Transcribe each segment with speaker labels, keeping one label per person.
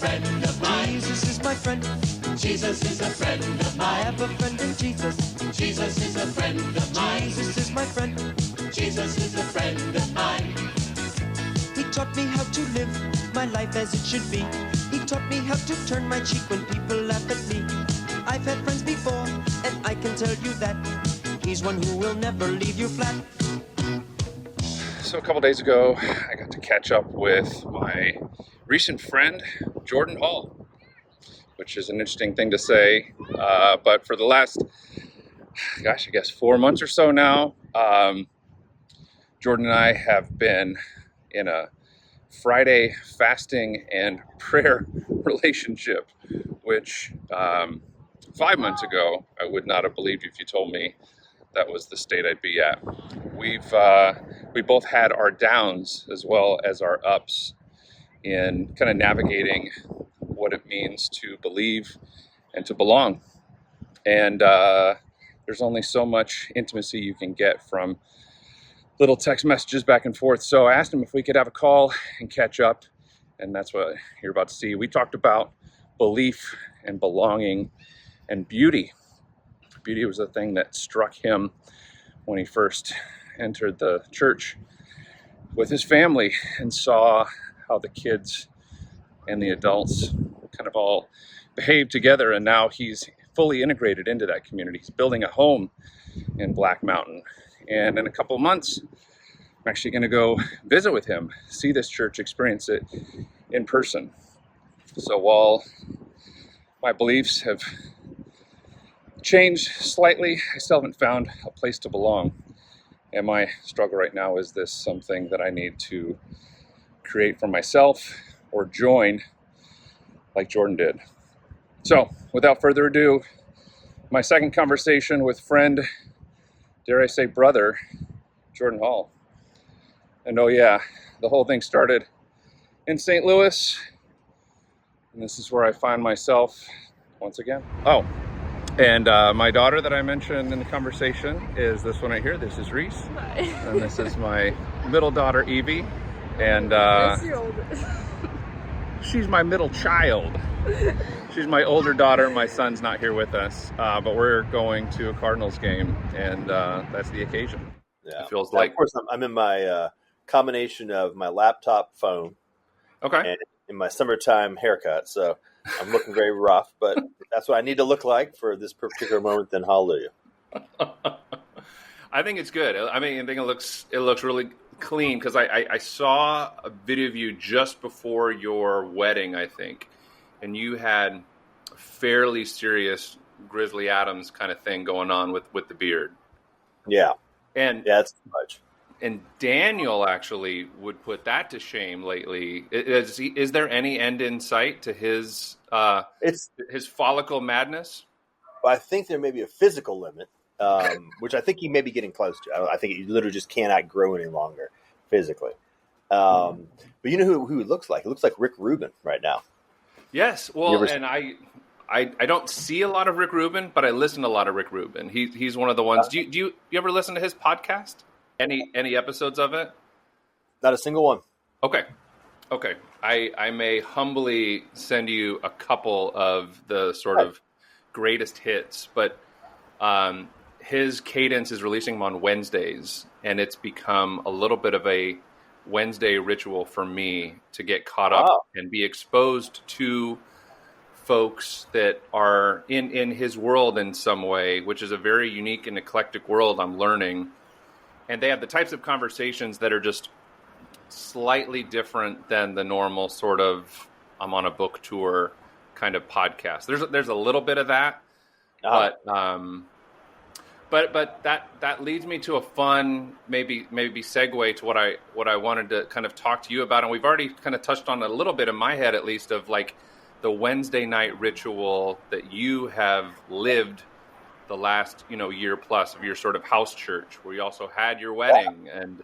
Speaker 1: friend of mine.
Speaker 2: Jesus is my friend.
Speaker 1: Jesus is a friend of
Speaker 2: I
Speaker 1: mine.
Speaker 2: have a friend in Jesus.
Speaker 1: Jesus is a friend of mine.
Speaker 2: Jesus is my friend.
Speaker 1: Jesus is a friend of mine.
Speaker 2: He taught me how to live my life as it should be. He taught me how to turn my cheek when people laugh at me. I've had friends before, and I can tell you that he's one who will never leave you flat.
Speaker 3: So a couple days ago, I got to catch up with my recent friend, Jordan Hall, which is an interesting thing to say. But for the last, I guess 4 months or so now, Jordan and I have been in a Friday fasting and prayer relationship, which 5 months ago, I would not have believed if you told me that was the state I'd be at. We both had our downs as well as our ups in kind of navigating what it means to believe and to belong. And there's only so much intimacy you can get from little text messages back and forth. So I asked him if we could have a call and catch up, and that's what you're about to see. We talked about belief and belonging and beauty. Beauty was the thing that struck him when he first entered the church with his family and saw how the kids and the adults kind of all behave together. And now he's fully integrated into that community. He's building a home in Black Mountain. And in a couple of months, I'm actually going to go visit with him, see this church, experience it in person. So while my beliefs have changed slightly, I still haven't found a place to belong. And my struggle right now is this something that I need to create for myself or join like Jordan did. So without further ado, my second conversation with friend, dare I say brother, Jordan Hall. And oh yeah, the whole thing started in St. Louis. And this is where I find myself once again. Oh, and my daughter that I mentioned in the conversation is this one right here. This is Reese.
Speaker 4: Hi.
Speaker 3: And this is my middle daughter, Evie. And
Speaker 4: That's your oldest.
Speaker 3: she's my middle child. She's my older daughter. My son's not here with us, but we're going to a Cardinals game, and that's the occasion.
Speaker 5: Yeah,
Speaker 3: It feels
Speaker 5: now,
Speaker 3: like.
Speaker 5: Of course, I'm in my combination of my laptop phone
Speaker 3: Okay.
Speaker 5: and in my summertime haircut, so I'm looking very rough. But that's what I need to look like for this particular moment. Then hallelujah.
Speaker 3: I think it's good. I mean, I think it looks really clean because I saw a video of you just before your wedding, I think, and you had a fairly serious Grizzly Adams kind of thing going on with the beard.
Speaker 5: Yeah,
Speaker 3: And
Speaker 5: it's too much.
Speaker 3: And Daniel actually would put that to shame lately. Is there any end in sight to his follicle madness?
Speaker 5: I think there may be a physical limit, which I think he may be getting close to. I think he literally just cannot grow any longer physically. But you know who it looks like? It looks like Rick Rubin right now.
Speaker 3: Yes. Well, and I don't see a lot of Rick Rubin, but I listen to a lot of Rick Rubin. He's one of the ones. Do you ever listen to his podcast? Any episodes of it?
Speaker 5: Not a single one.
Speaker 3: Okay. I may humbly send you a couple of the sort of greatest hits, but his cadence is releasing them on Wednesdays, and it's become a little bit of a Wednesday ritual for me to get caught up and be exposed to folks that are in his world in some way, which is a very unique and eclectic world, I'm learning. And they have the types of conversations that are just slightly different than the normal sort of I'm on a book tour kind of podcast. There's a little bit of that, but that leads me to a fun maybe segue to what I wanted to kind of talk to you about, and we've already kind of touched on a little bit in my head at least of like the Wednesday night ritual that you have lived the last year plus of your sort of house church, where you also had your wedding. And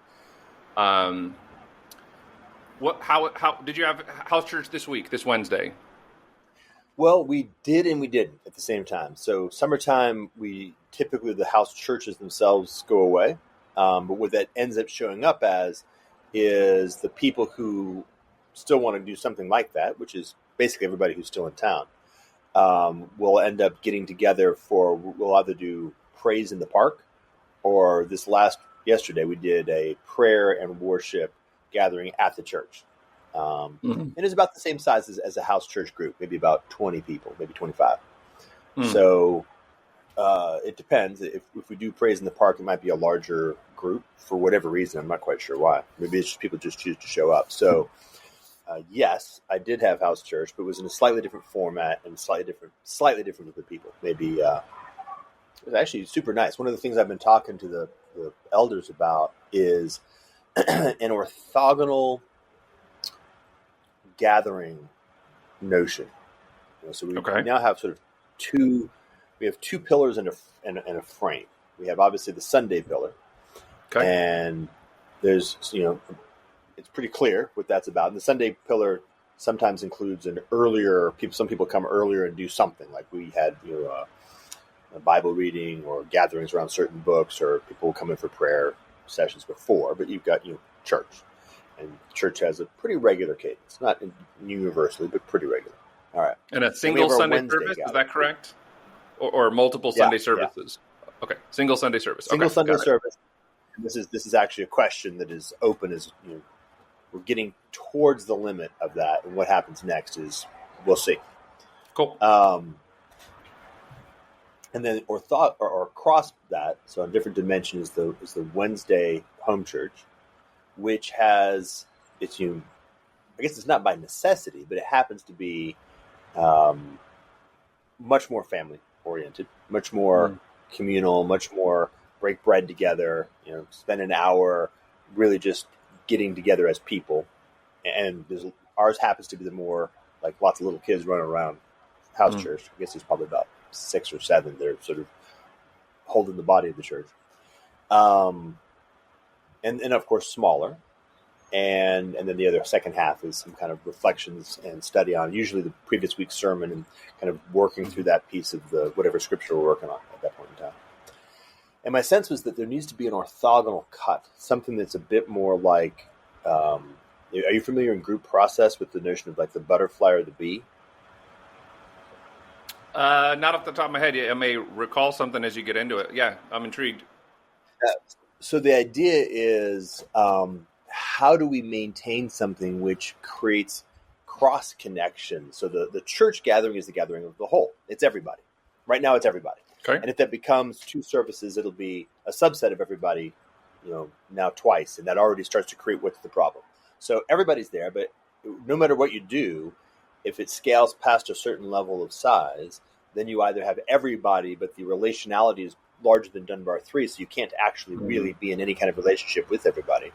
Speaker 3: how did you have house church this Wednesday?
Speaker 5: Well, we did and we didn't at the same time. So summertime, we typically, the house churches themselves go away. But what that ends up showing up as is the people who still want to do something like that, which is basically everybody who's still in town, will end up getting together we'll either do praise in the park, or yesterday we did a prayer and worship gathering at the church. And it's about the same size as a house church group, maybe about 20 people, maybe 25. So it depends. If we do praise in the park, it might be a larger group for whatever reason. I'm not quite sure why. Maybe it's just people just choose to show up. So yes, I did have house church, but it was in a slightly different format and slightly different group of people. Maybe it was actually super nice. One of the things I've been talking to the elders about is an orthogonal gathering notion. So we now have sort of two pillars and a frame. We have obviously the Sunday pillar, and there's it's pretty clear what that's about. And the Sunday pillar sometimes includes some people come earlier and do something, like we had a Bible reading or gatherings around certain books, or people come in for prayer sessions before. But you've got church, and church has a pretty regular cadence, not universally, but pretty regular. All right,
Speaker 3: and a single Sunday service, is that correct? Or multiple Sunday services? Yeah. Okay, single Sunday service.
Speaker 5: Single Sunday service. And this is actually a question that is open. As we're getting towards the limit of that, and what happens next is we'll see.
Speaker 3: Cool.
Speaker 5: And then or across that, so on different dimensions, is the Wednesday home church, which has I guess it's not by necessity, but it happens to be much more family oriented, much more communal, much more break bread together, spend an hour really just getting together as people. And ours happens to be the more like lots of little kids running around house church. I guess there's probably about 6 or 7 that are sort of holding the body of the church. And of course smaller. And then the other second half is some kind of reflections and study on usually the previous week's sermon, and kind of working through that piece of the whatever scripture we're working on at that point in time. And my sense was that there needs to be an orthogonal cut, something that's a bit more like, are you familiar in group process with the notion of like the butterfly or the bee?
Speaker 3: Not off the top of my head. I may recall something as you get into it. Yeah, I'm intrigued.
Speaker 5: So the idea is, how do we maintain something which creates cross connection? So the church gathering is the gathering of the whole. It's everybody. Right now it's everybody.
Speaker 3: Okay.
Speaker 5: And if that becomes 2 services, it'll be a subset of everybody, now twice. And that already starts to create what's the problem. So everybody's there, but no matter what you do, if it scales past a certain level of size, then you either have everybody, but the relationality is larger than Dunbar 3, so you can't actually really be in any kind of relationship with everybody.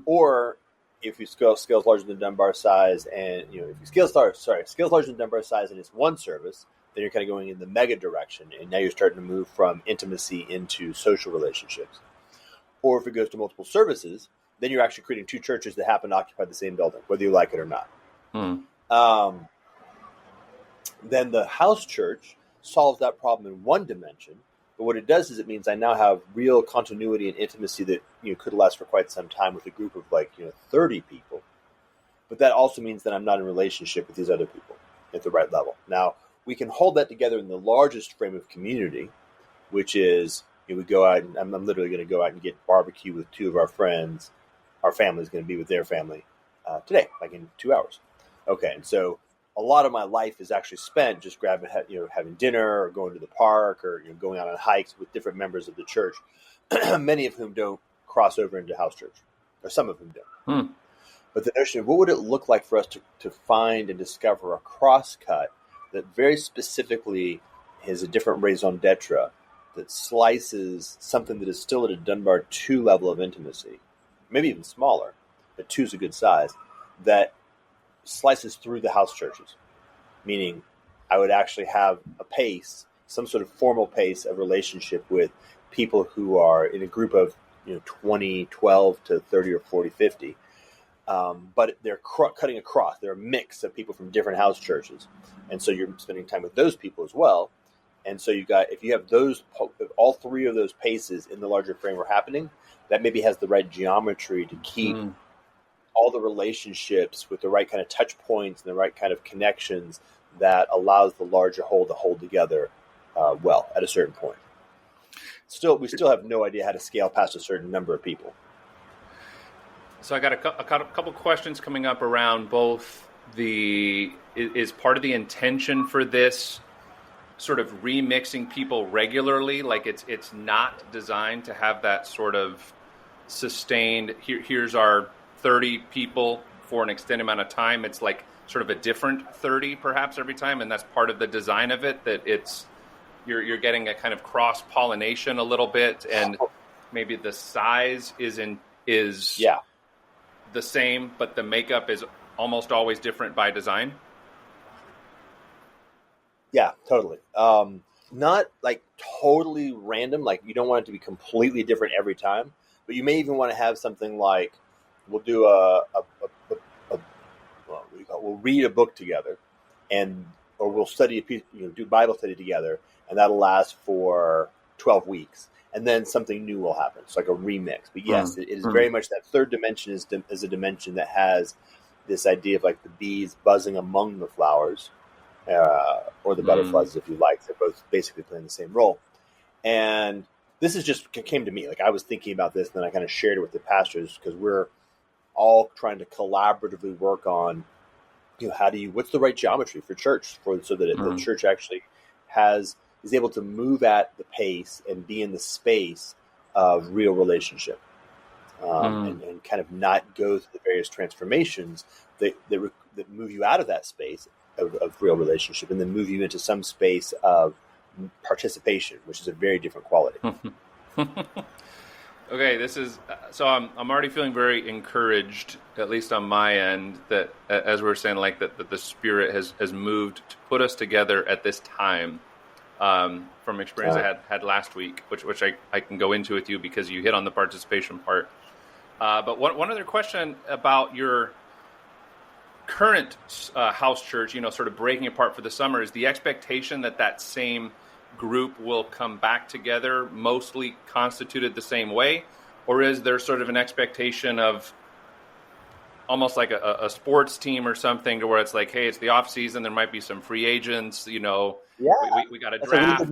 Speaker 5: Or if you scales larger than Dunbar size, and if you scales larger than Dunbar size and it's one service, then you're kind of going in the mega direction, and now you're starting to move from intimacy into social relationships. Or if it goes to multiple services, then you're actually creating 2 churches that happen to occupy the same building, whether you like it or not. Then the house church solves that problem in one dimension. But what it does is it means I now have real continuity and intimacy that could last for quite some time with a group of 30 people. But that also means that I'm not in relationship with these other people at the right level. Now, we can hold that together in the largest frame of community, which is we go out, and I'm literally going to go out and get barbecue with 2 of our friends. Our family's going to be with their family today, like in 2 hours. Okay, and so a lot of my life is actually spent just grabbing, having dinner or going to the park or going out on hikes with different members of the church, many of whom don't cross over into house church, or some of whom don't. But the notion of what would it look like for us to find and discover a crosscut that very specifically has a different raison d'etre that slices something that is still at a Dunbar 2 level of intimacy, maybe even smaller, but 2 is a good size, that slices through the house churches, meaning I would actually have a pace, some sort of formal pace of relationship with people who are in a group of 20, 12 to 30 or 40, 50. But they're cutting across. They're a mix of people from different house churches. And so you're spending time with those people as well. And so if you have all 3 of those paces in the larger frame are happening, that maybe has the right geometry to keep all the relationships with the right kind of touch points and the right kind of connections that allows the larger whole to hold together well at a certain point. We still have no idea how to scale past a certain number of people.
Speaker 3: So I got a couple questions coming up around both is part of the intention for this sort of remixing people regularly, like it's not designed to have that sort of sustained, here's our 30 people for an extended amount of time. It's like sort of a different 30 perhaps every time, and that's part of the design of it, that it's you're getting a kind of cross-pollination a little bit, and maybe the size is the same, but the makeup is almost always different by design.
Speaker 5: Yeah, totally. Not like totally random, like you don't want it to be completely different every time, but you may even want to have something like, we'll do we'll read a book together, or we'll study a piece, do Bible study together, and that'll last for 12 weeks. And then something new will happen. It's like a remix. But yes, it is very much that third dimension is a dimension that has this idea of like the bees buzzing among the flowers, or the butterflies, if you like. They're both basically playing the same role. And this is just came to me. Like I was thinking about this, and then I kind of shared it with the pastors, because we're all trying to collaboratively work on, what's the right geometry for church, so that the church actually is able to move at the pace and be in the space of real relationship, and kind of not go through the various transformations that move you out of that space of real relationship, and then move you into some space of participation, which is a very different quality.
Speaker 3: Okay, this is so. I'm already feeling very encouraged, at least on my end, that as we were saying, like that the Spirit has moved to put us together at this time. From experience I had last week, which I can go into with you because you hit on the participation part. But one other question about your current house church, sort of breaking apart for the summer, is the expectation that same group will come back together mostly constituted the same way? Or is there sort of an expectation of almost like a sports team or something, to where it's like, hey, it's the off season, there might be some free agents, we got a draft,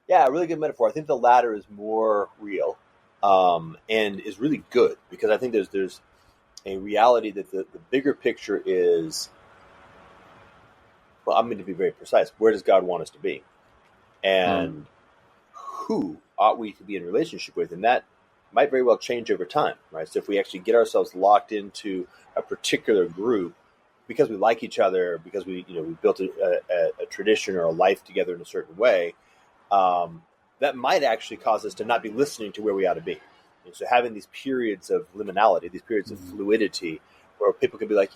Speaker 5: Yeah, a really good metaphor. I think the latter is more real, and is really good, because I think there's a reality that the bigger picture is, well, I'm going to be very precise. Where does God want us to be? And who ought we to be in relationship with? And that might very well change over time, right? So if we actually get ourselves locked into a particular group because we like each other, because we built a tradition or a life together in a certain way, that might actually cause us to not be listening to where we ought to be. And so having these periods of liminality, these periods of fluidity, where people can be like,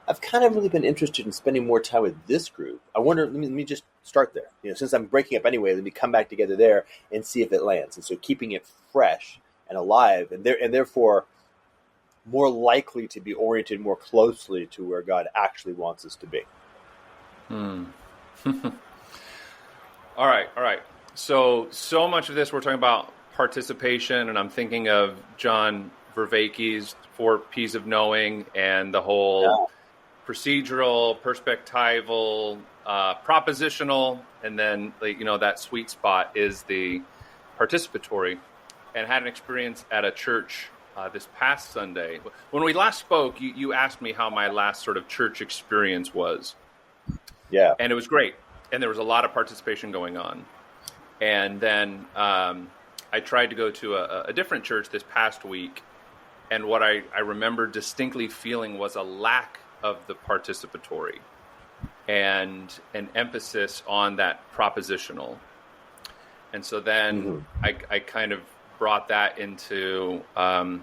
Speaker 5: I've kind of really been interested in spending more time with this group. I wonder, let me just start there. Since I'm breaking up anyway, let me come back together there and see if it lands. And so keeping it fresh and alive, and therefore more likely to be oriented more closely to where God actually wants us to be.
Speaker 3: All right. So much of this we're talking about participation, and I'm thinking of John Vervaeke's 4 P's of Knowing, and the whole procedural, perspectival, propositional, and then that sweet spot is the participatory. And had an experience at a church this past Sunday. When we last spoke, you asked me how my last sort of church experience was.
Speaker 5: Yeah.
Speaker 3: And it was great. And there was a lot of participation going on. And then I tried to go to a different church this past week. And what I remember distinctly feeling was a lack of the participatory and an emphasis on that propositional. And so then I kind of brought that into a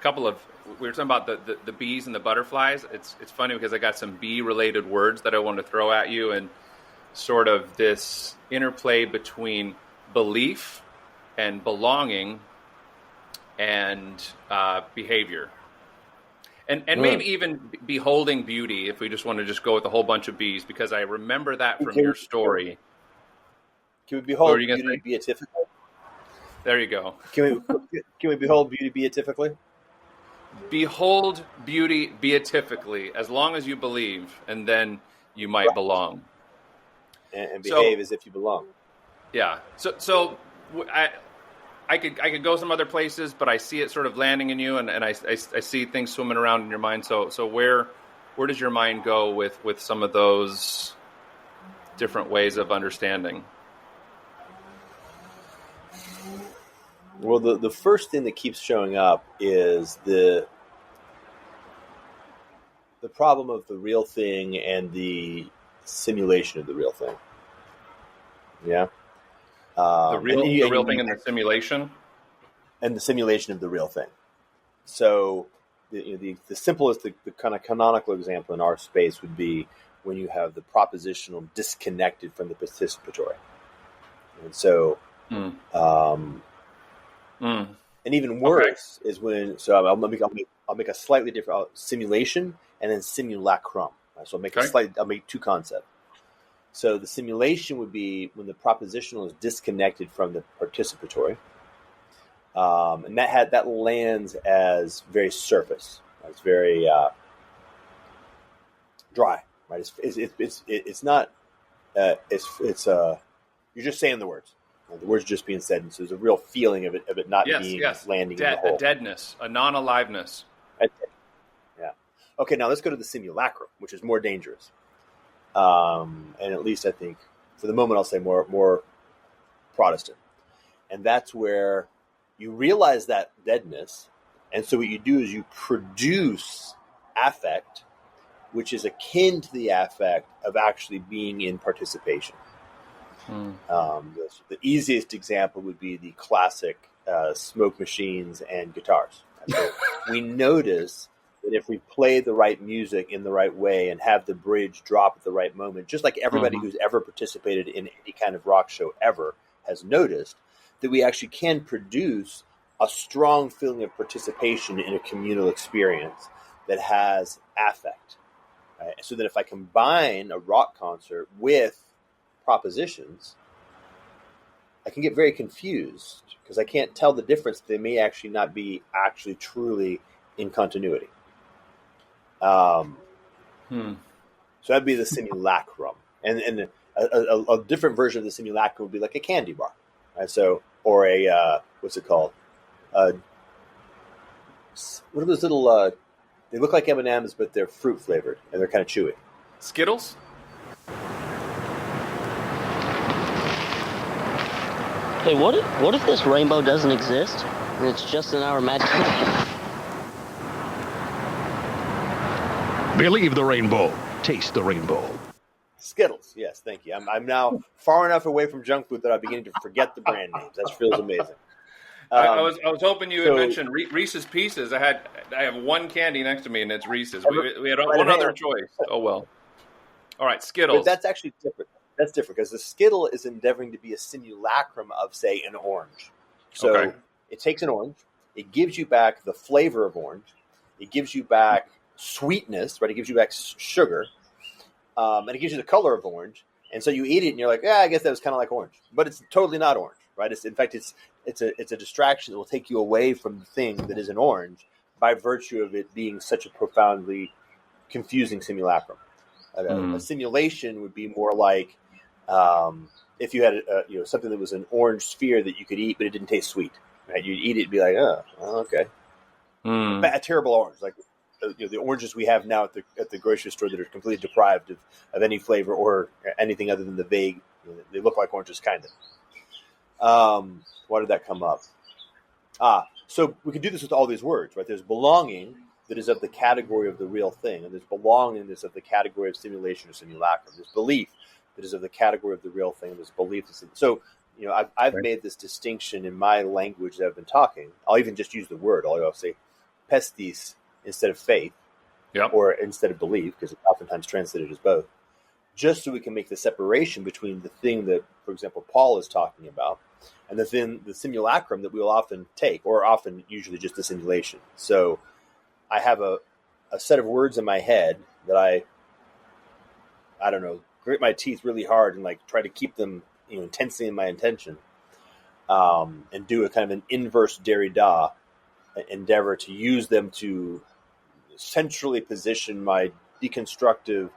Speaker 3: couple of, we were talking about the bees and the butterflies. It's funny because I got some bee related words that I want to throw at you, and sort of this interplay between belief and belonging and behavior. And maybe even beholding beauty, if we just want to just go with a whole bunch of bees, because I remember that from your story.
Speaker 5: Can we behold beauty beatifically?
Speaker 3: There you go.
Speaker 5: Can we behold beauty beatifically?
Speaker 3: behold beauty beatifically, as long as you believe, and then you might belong.
Speaker 5: And behave as if you belong.
Speaker 3: Yeah. I could go some other places, but I see it sort of landing in you, and I see things swimming around in your mind. So where does your mind go with some of those different ways of understanding?
Speaker 5: Well, the first thing that keeps showing up is the problem of the real thing and the simulation of the real thing. Yeah.
Speaker 3: The real thing in the simulation?
Speaker 5: And the simulation of the real thing. So the simplest, the kind of canonical example in our space would be when you have the propositional disconnected from the participatory. And so, and even worse is when, so I'll make a slightly different simulation and then simulacrum. So I'll make two concepts. So the simulation would be when the propositional is disconnected from the participatory, and that lands as very surface. It's very dry, right? It's not. You're just saying the words. The words are just being said, and so there's a real feeling of it not being landing in the whole.
Speaker 3: A deadness, a non-aliveness.
Speaker 5: Yeah. Okay, now let's go to the simulacrum, which is more dangerous. And at least I think, for the moment, I'll say more Protestant. And that's where you realize that deadness, and so what you do is you produce affect, which is akin to the affect of actually being in participation. The easiest example would be the classic smoke machines and guitars. So we notice that if we play the right music in the right way and have the bridge drop at the right moment, just like everybody who's ever participated in any kind of rock show ever has noticed, that we actually can produce a strong feeling of participation in a communal experience that has affect. Right? So that if I combine a rock concert with propositions, I can get very confused because I can't tell the difference. They may actually not be actually truly in continuity. So that'd be the simulacrum, and a different version of the simulacrum would be like a candy bar, right? So, or a what's it called? What are those little? They look like M&Ms, but they're fruit flavored and they're kind of chewy.
Speaker 3: Skittles.
Speaker 4: Hey, what if this rainbow doesn't exist and it's just in our imagination?
Speaker 6: Believe the rainbow. Taste the rainbow.
Speaker 5: Skittles. Yes, thank you. I'm now far enough away from junk food that I'm beginning to forget the brand names. That feels amazing.
Speaker 3: I was hoping you had mentioned Reese's Pieces. I have one candy next to me, and it's Reese's. We had one other choice. Oh well. All right, Skittles.
Speaker 5: But that's actually different. That's different because the Skittle is endeavoring to be a simulacrum of, say, an orange. So it takes an orange, it gives you back the flavor of orange, it gives you back sweetness, right? It gives you back sugar, and it gives you the color of orange. And so you eat it, and you're like, I guess that was kind of like orange, but it's totally not orange, right? In fact, it's a distraction that will take you away from the thing that is an orange by virtue of it being such a profoundly confusing simulacrum. A simulation would be more like if you had something that was an orange sphere that you could eat, but it didn't taste sweet. Right? You'd eat it and be like, okay. A terrible orange, like the oranges we have now at the grocery store that are completely deprived of any flavor or anything other than the vague. They look like oranges, kind of. Why did that come up? So we can do this with all these words, right? There's belonging that is of the category of the real thing, and there's belonging that's of the category of simulation or simulacrum. There's belief that is of the category of the real thing, and there's belief that's so. I've made this distinction in my language that I've been talking. I'll even just use the word. I'll say pestis instead of faith, or instead of belief, because it's oftentimes translated as both, just so we can make the separation between the thing that, for example, Paul is talking about, and the simulacrum that we will often take, or often usually just the simulation. So I have a set of words in my head that I don't know, grit my teeth really hard and like try to keep them intensely in my intention, and do a kind of an inverse Derrida endeavor to use them to centrally position my deconstructive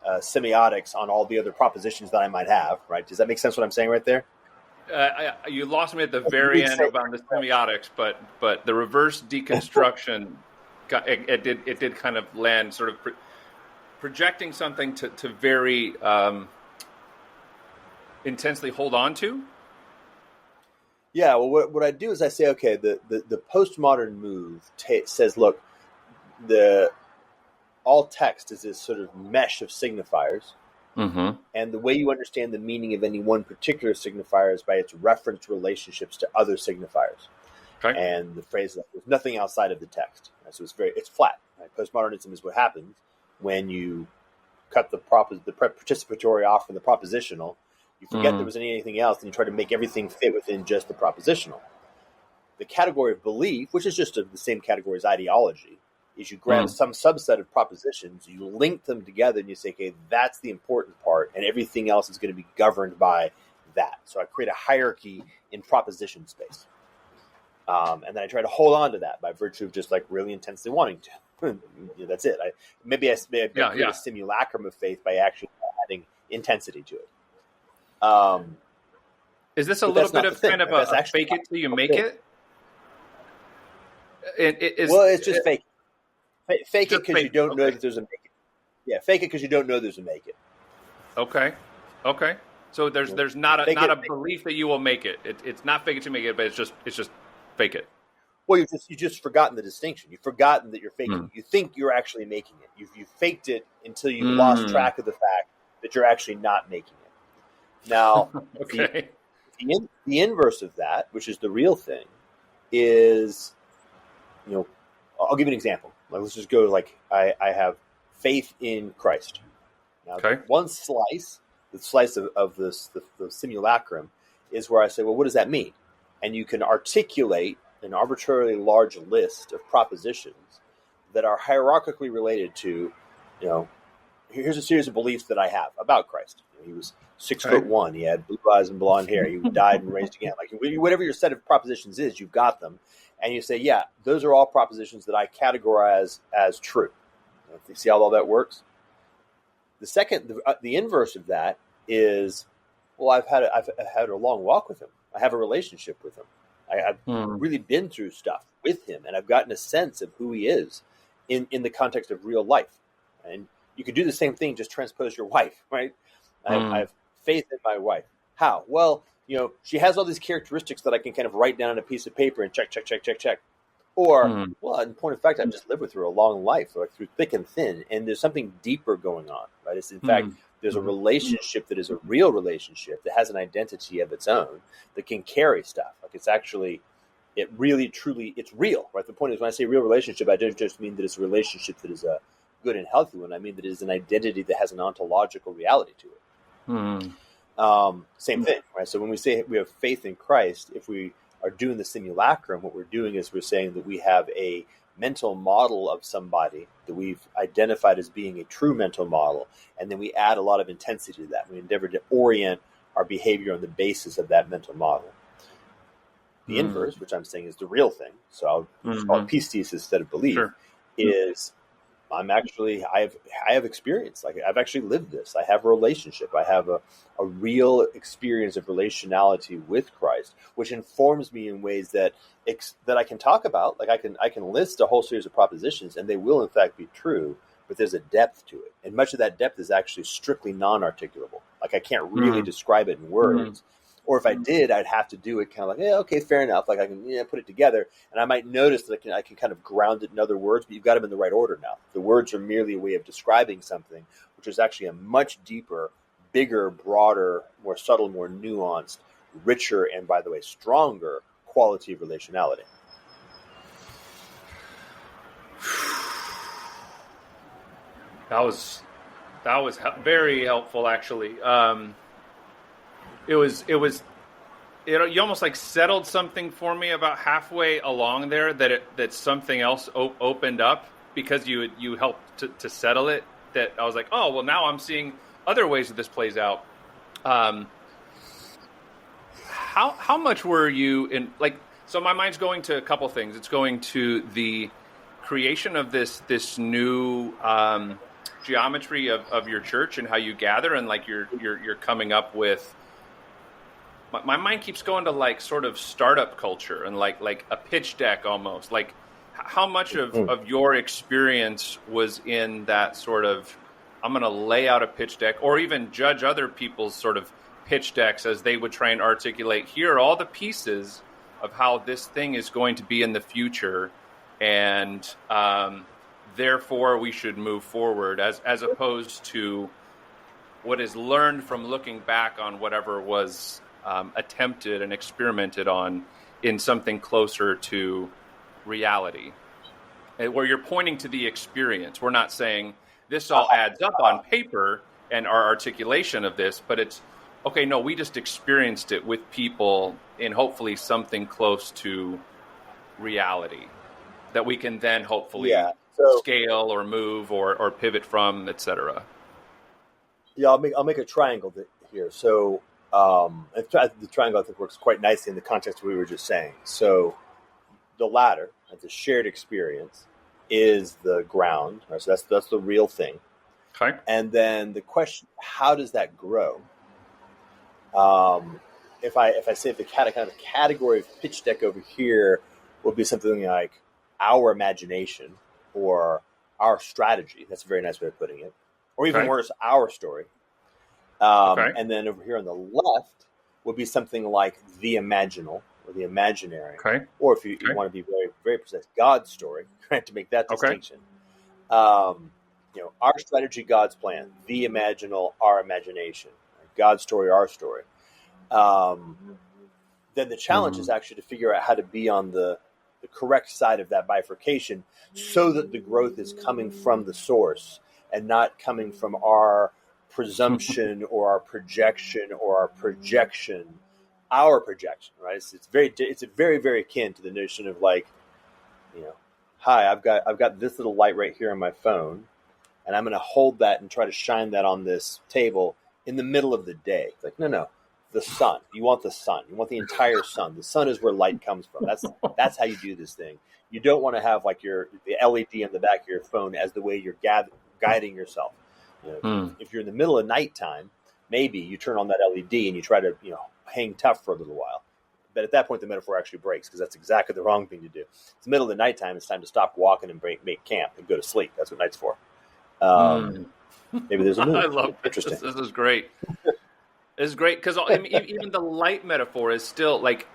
Speaker 5: semiotics on all the other propositions that I might have, right? Does that make sense what I'm saying right there?
Speaker 3: You lost me at the very end about the semiotics, but the reverse deconstruction, it did kind of land sort of projecting something to very intensely hold on to.
Speaker 5: Yeah, well, what I do is I say, okay, the postmodern move says, look, all text is this sort of mesh of signifiers, and the way you understand the meaning of any one particular signifier is by its reference relationships to other signifiers.
Speaker 3: Okay.
Speaker 5: And the phrase is like, there's nothing outside of the text. Right? So it's flat. Right? Postmodernism is what happens when you cut the participatory off from the propositional. You forget there was anything else, and you try to make everything fit within just the propositional. The category of belief, which is just the same category as ideology, is you grab some subset of propositions, you link them together, and you say, okay, that's the important part, and everything else is going to be governed by that. So I create a hierarchy in proposition space. And then I try to hold on to that by virtue of just like really intensely wanting to. That's it. I create a simulacrum of faith by actually adding intensity to it.
Speaker 3: Is this a little bit of kind of a fake it till you make it?
Speaker 5: It's just fake it. Fake it because you don't know that there's a make it. Yeah, fake it because you don't know there's a make it.
Speaker 3: Okay. So there's not a belief that you will make it. It's not fake it to make it, but it's just fake it.
Speaker 5: Well, you just forgotten the distinction. You've forgotten that you're faking it. You think you're actually making it. You faked it until you lost track of the fact that you're actually not making it. Now,
Speaker 3: okay.
Speaker 5: The inverse of that, which is the real thing, is, I'll give you an example. Like, let's just go like I have faith in Christ. Now, one slice, the slice of the simulacrum, is where I say, well, what does that mean? And you can articulate an arbitrarily large list of propositions that are hierarchically related to, here's a series of beliefs that I have about Christ. He was 6'1". He had blue eyes and blonde hair. He died and raised again. Like whatever your set of propositions is, you've got them, and you say, yeah, those are all propositions that I categorize as true. You see how all that works? The inverse of that is, well, I've had a long walk with him. I have a relationship with him. I've really been through stuff with him, and I've gotten a sense of who he is in the context of real life. And you could do the same thing, just transpose your wife, right? I have faith in my wife. How? Well, she has all these characteristics that I can kind of write down on a piece of paper and check. Or, well, in point of fact, I've just lived with her a long life, like through thick and thin, and there's something deeper going on, right? It's in fact, there's a relationship that is a real relationship that has an identity of its own that can carry stuff. Like it's really, truly, it's real, right? The point is, when I say real relationship, I don't just mean that it's a relationship that is a good and healthy one. I mean that it is an identity that has an ontological reality to it. Same thing, right? So when we say we have faith in Christ, if we are doing the simulacrum, what we're doing is we're saying that we have a mental model of somebody that we've identified as being a true mental model, and then we add a lot of intensity to that. We endeavor to orient our behavior on the basis of that mental model. The inverse, which I'm saying is the real thing, so I'll just call it pistis instead of belief, is I have experience. Like I've actually lived this. I have a relationship. I have a real experience of relationality with Christ, which informs me in ways that I can talk about. Like I can list a whole series of propositions, and they will in fact be true. But there's a depth to it, and much of that depth is actually strictly non-articulable. Like I can't really describe it in words. Or if I did, I'd have to do it kind of like, yeah, okay, fair enough. Like I can put it together, and I might notice that I can kind of ground it in other words, but you've got them in the right order now. The words are merely a way of describing something, which is actually a much deeper, bigger, broader, more subtle, more nuanced, richer, and by the way, stronger quality of relationality.
Speaker 3: That was very helpful, actually. You almost like settled something for me about halfway along there that something else opened up because you helped to settle it. That I was like, oh well, now I'm seeing other ways that this plays out. How much were you in like? So my mind's going to a couple things. It's going to the creation of this new geometry of your church and how you gather, and like you're coming up with. My mind keeps going to like sort of startup culture and like a pitch deck almost. Like how much of your experience was in that sort of, I'm going to lay out a pitch deck, or even judge other people's sort of pitch decks as they would try and articulate, here are all the pieces of how this thing is going to be in the future, and therefore we should move forward, as opposed to what is learned from looking back on whatever was attempted and experimented on in something closer to reality, where you're pointing to the experience. We're not saying this all adds up on paper and our articulation of this, but it's, okay, no, we just experienced it with people in hopefully something close to reality that we can then hopefully scale or move or pivot from, etc.
Speaker 5: Yeah, I'll make a triangle here. So the triangle, I think, works quite nicely in the context we were just saying. So the latter, the shared experience, is the ground. Right? So that's the real thing.
Speaker 3: Okay.
Speaker 5: And then the question, how does that grow? If I say the kind of category of pitch deck over here will be something like our imagination or our strategy. That's a very nice way of putting it. Or even worse, our story. And then over here on the left would be something like the imaginal or the imaginary.
Speaker 3: Okay.
Speaker 5: Or if you want to be very, very precise, God's story, right, to make that distinction. Our strategy, God's plan, the imaginal, our imagination, God's story, our story. Then the challenge is actually to figure out how to be on the correct side of that bifurcation so that the growth is coming from the source and not coming from our presumption or our projection or our projection, right? It's very, very akin to the notion of like, hi, I've got this little light right here on my phone, and I'm going to hold that and try to shine that on this table in the middle of the day. It's like, no, the sun. You want the sun. You want the entire sun. The sun is where light comes from. That's how you do this thing. You don't want to have like the LED on the back of your phone as the way you're guiding yourself. If you're in the middle of nighttime, maybe you turn on that LED and you try to hang tough for a little while. But at that point, the metaphor actually breaks, because that's exactly the wrong thing to do. It's the middle of the nighttime. It's time to stop walking and make camp and go to sleep. That's what night's for. Maybe there's a movie.
Speaker 3: I love it.
Speaker 5: Interesting.
Speaker 3: This is great. This is great, because even the light metaphor is still like,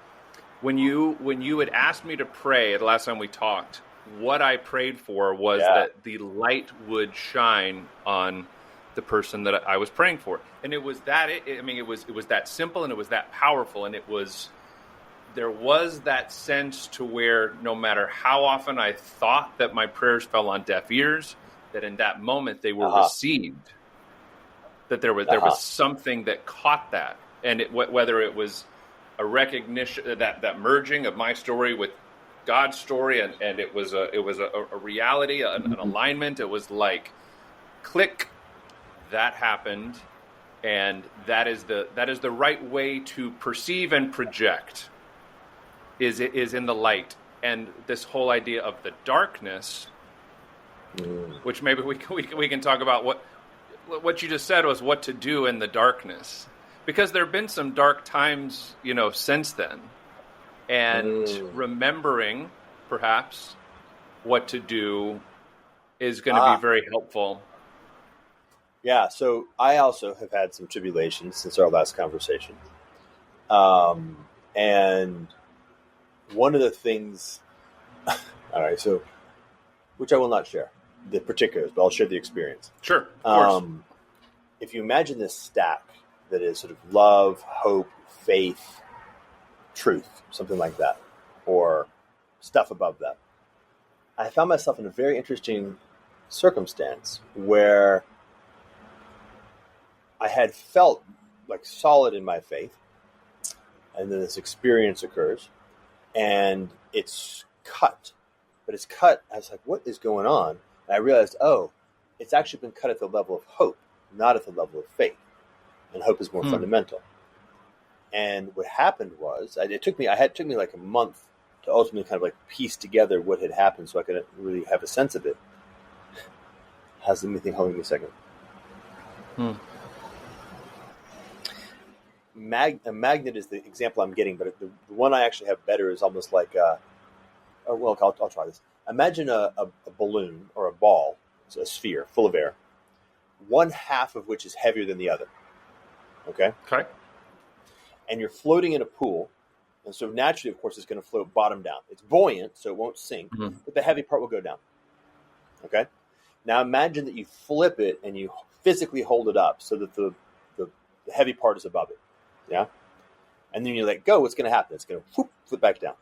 Speaker 3: when you had asked me to pray the last time we talked, what I prayed for was that the light would shine on the person that I was praying for, and it was that. It was that simple, and it was that powerful, and there was that sense to where no matter how often I thought that my prayers fell on deaf ears, that in that moment they were received. That there was something that caught that, and whether it was a recognition, that merging of my story with God's story, and it was a reality, an alignment. It was like, click, that happened, and that is the right way to perceive and project. Is in the light, and this whole idea of the darkness, which maybe we can talk about what you just said was what to do in the darkness, because there have been some dark times, since then, and remembering perhaps what to do is going to be very helpful.
Speaker 5: Yeah. So I also have had some tribulations since our last conversation. And one of the things, all right, so, which I will not share the particulars, but I'll share the experience.
Speaker 3: Sure, of course.
Speaker 5: If you imagine this stack that is sort of love, hope, faith, truth, something like that, or stuff above that, I found myself in a very interesting circumstance where I had felt like solid in my faith, and then this experience occurs, and it's cut. But it's cut, I was like, what is going on? And I realized, it's actually been cut at the level of hope, not at the level of faith. And hope is more fundamental. And what happened was, it took me like a month to ultimately kind of like piece together what had happened so I could really have a sense of it. How's anything holding me a second? A magnet is the example I'm getting, but the one I actually have better is almost like I'll try this. Imagine a balloon or a ball, a sphere full of air, one half of which is heavier than the other. Okay? And you're floating in a pool, and so naturally, of course, it's going to float bottom down. It's buoyant, so it won't sink, but the heavy part will go down. Okay? Now imagine that you flip it and you physically hold it up so that the heavy part is above it. Yeah? And then you let go, what's going to happen? It's going to flip back down.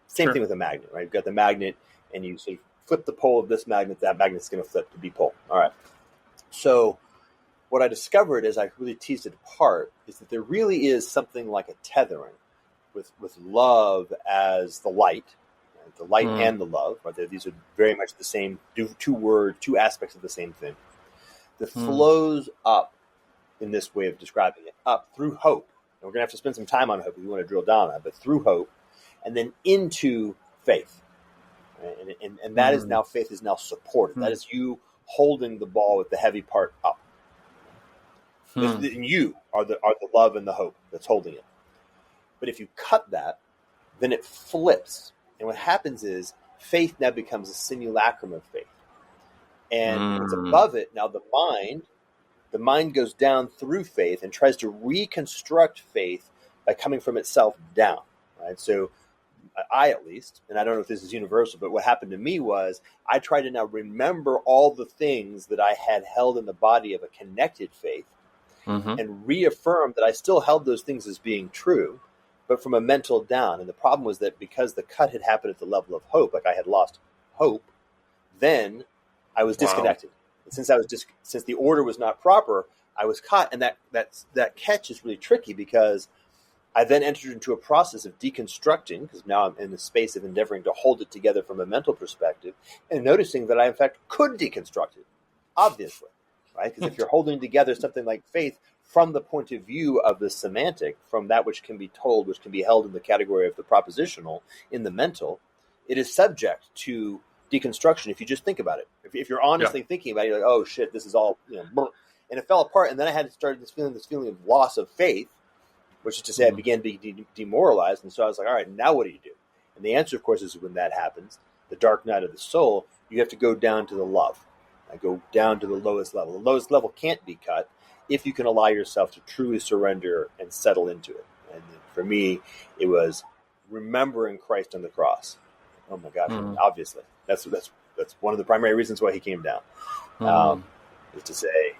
Speaker 5: Same thing with a magnet, right? You've got the magnet, and you sort of flip the pole of this magnet, that magnet's going to flip to be pole. All right. So what I discovered as I really teased it apart is that there really is something like a tethering with love as the light, right? The light and the love. Right? These are very much the same, two aspects of the same thing. That flows up in this way of describing it, up through hope. And we're going to have to spend some time on hope if you want to drill down on it, but through hope, and then into faith. Right? And that is now, faith is now supported. That is you holding the ball with the heavy part up. And you are the love and the hope that's holding it. But if you cut that, then it flips. And what happens is faith now becomes a simulacrum of faith. And it's above it. Now the mind goes down through faith and tries to reconstruct faith by coming from itself down. Right? So I, at least, and I don't know if this is universal, but what happened to me was I tried to now remember all the things that I had held in the body of a connected faith and reaffirm that I still held those things as being true, but from a mental down. And the problem was that because the cut had happened at the level of hope, like I had lost hope, then I was disconnected. And since the order was not proper, I was caught. And that catch is really tricky because I then entered into a process of deconstructing, because now I'm in the space of endeavoring to hold it together from a mental perspective, and noticing that I, in fact, could deconstruct it, obviously, right? Because if you're holding together something like faith from the point of view of the semantic, from that which can be told, which can be held in the category of the propositional, in the mental, it is subject to deconstruction if you just think about it. If you're honestly thinking about it, you're like, oh, shit, this is all, and it fell apart, and then I had to start this feeling of loss of faith, which is to say I began to be demoralized. And so I was like, all right, now what do you do? And the answer, of course, is when that happens, the dark night of the soul, you have to go down to the love. I go down to the lowest level. The lowest level can't be cut if you can allow yourself to truly surrender and settle into it. And for me, it was remembering Christ on the cross. Oh, my gosh, obviously. That's one of the primary reasons why he came down, is to say,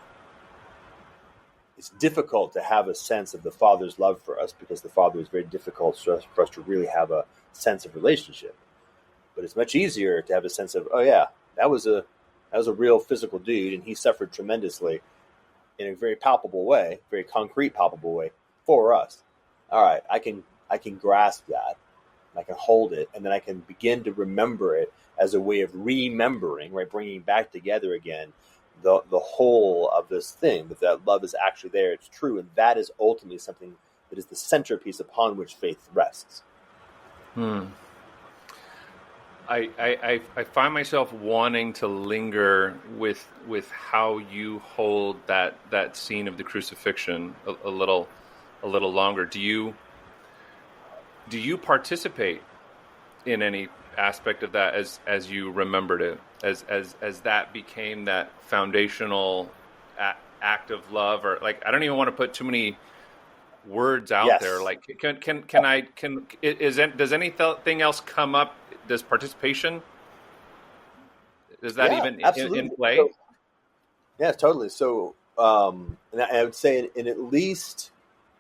Speaker 5: it's difficult to have a sense of the Father's love for us because the Father is very difficult for us to really have a sense of relationship. But it's much easier to have a sense of, oh yeah, that was a real physical dude, and he suffered tremendously in a very palpable way, very concrete, palpable way for us. All right, I can grasp that, I can hold it, and then I can begin to remember it as a way of remembering, right, bringing back together again the whole of this thing, that love is actually there, it's true, and that is ultimately something that is the centerpiece upon which faith rests.
Speaker 3: I find myself wanting to linger with how you hold that scene of the crucifixion a little longer. Do you participate in any aspect of that as you remembered it, as that became that foundational act of love? Or like, I don't even want to put too many words out there. Like, does anything else come up? Does participation, is that even in play?
Speaker 5: So, yeah, totally. So, and I would say in at least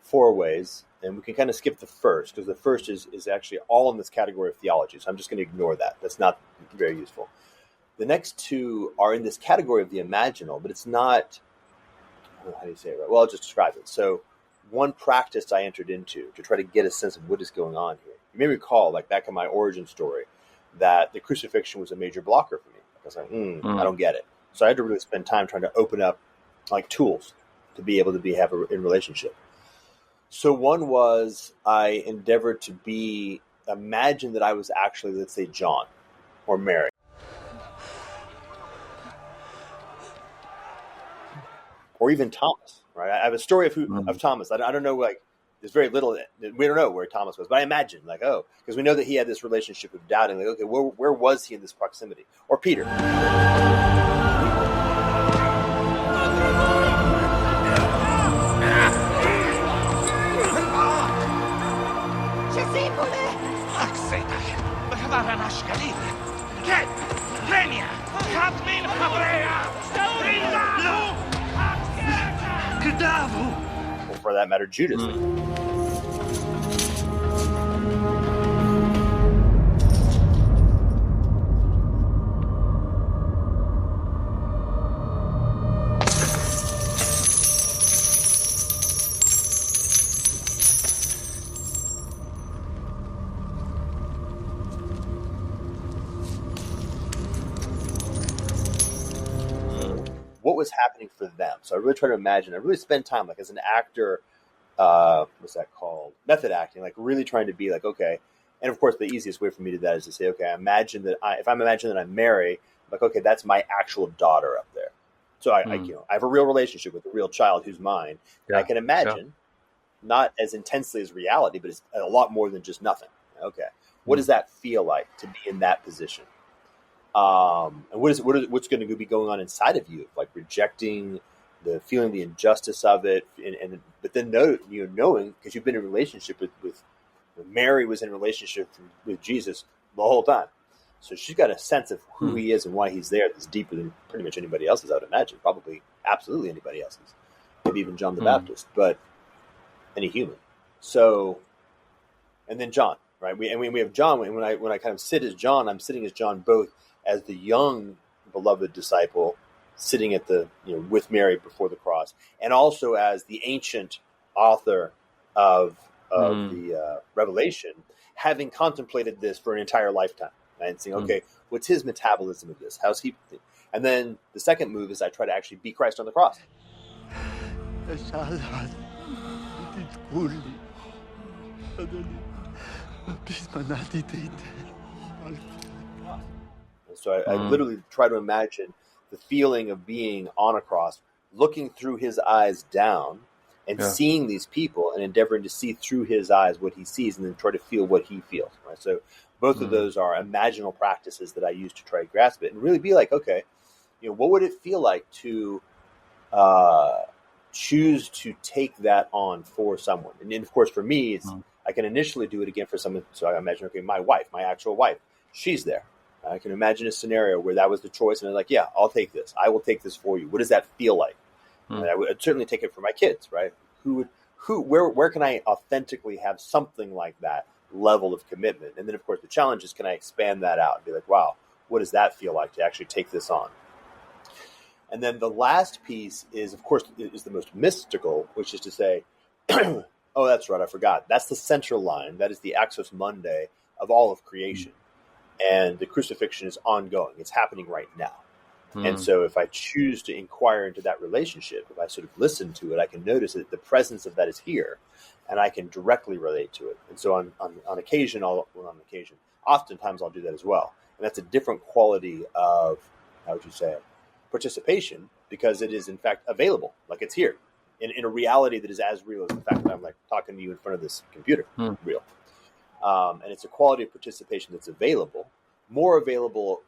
Speaker 5: 4 ways, and we can kind of skip the first, because the first is actually all in this category of theology. So I'm just going to ignore that. That's not very useful. The next 2 are in this category of the imaginal, but it's not, how do you say it right? Well, I'll just describe it. So one practice I entered into to try to get a sense of what is going on here. You may recall, like back in my origin story, that the crucifixion was a major blocker for me. I was like, I don't get it. So I had to really spend time trying to open up like tools to be able to have in relationship. So one was I endeavored to be imagine that I was actually, let's say, John or Mary. Or even Thomas, right? I have a story of Thomas. I don't know, like, there's very little, we don't know where Thomas was, but I imagine, like, because we know that he had this relationship of doubting, like, okay, where was he in this proximity? Or Peter. Or for that matter, Judas. What was happening for them? So I really try to imagine. I really spend time, like, as an actor, what's that called? Method acting, like really trying to be like, okay. And of course, the easiest way for me to do that is to say, okay, if I'm imagining that I'm Mary, I'm like, okay, that's my actual daughter up there. So I have a real relationship with a real child who's mine. Yeah. And I can imagine, not as intensely as reality, but it's a lot more than just nothing. Okay, what does that feel like to be in that position? And what's going to be going on inside of you, like rejecting feeling the injustice of it, but then knowing, because you've been in a relationship with Mary was in a relationship with Jesus the whole time, so she's got a sense of who he is and why he's there that's deeper than pretty much anybody else's. I would imagine, probably absolutely anybody else's, maybe even John the Baptist, but any human. So, and then John, right? We have John. When I kind of sit as John, I'm sitting as John both as the young beloved disciple sitting at with Mary before the cross, and also as the ancient author of the Revelation, having contemplated this for an entire lifetime, and saying, okay, what's his metabolism of this? How's he? And then the second move is I try to actually be Christ on the cross. So I literally try to imagine the feeling of being on a cross, looking through his eyes down and seeing these people and endeavoring to see through his eyes what he sees, and then try to feel what he feels. Right. So both of those are imaginal practices that I use to try to grasp it and really be like, okay, what would it feel like to choose to take that on for someone? And then, of course, for me, it's I can initially do it again for someone. So I imagine, okay, my wife, my actual wife, she's there. I can imagine a scenario where that was the choice, and I'm like, yeah, I'll take this. I will take this for you. What does that feel like? And I would certainly take it for my kids, right? Where can I authentically have something like that level of commitment? And then, of course, the challenge is, can I expand that out and be like, wow, what does that feel like to actually take this on? And then the last piece is, of course, is the most mystical, which is to say, oh, that's right, I forgot. That's the central line. That is the Axis Mundi of all of creation. And the crucifixion is ongoing. It's happening right now. And so if I choose to inquire into that relationship, if I sort of listen to it, I can notice that the presence of that is here, and I can directly relate to it. And so on occasion, oftentimes I'll do that as well. And that's a different quality of, how would you say it, participation, because it is in fact available, like it's here in a reality that is as real as the fact that I'm like talking to you in front of this computer, real. And it's a quality of participation that's available, more available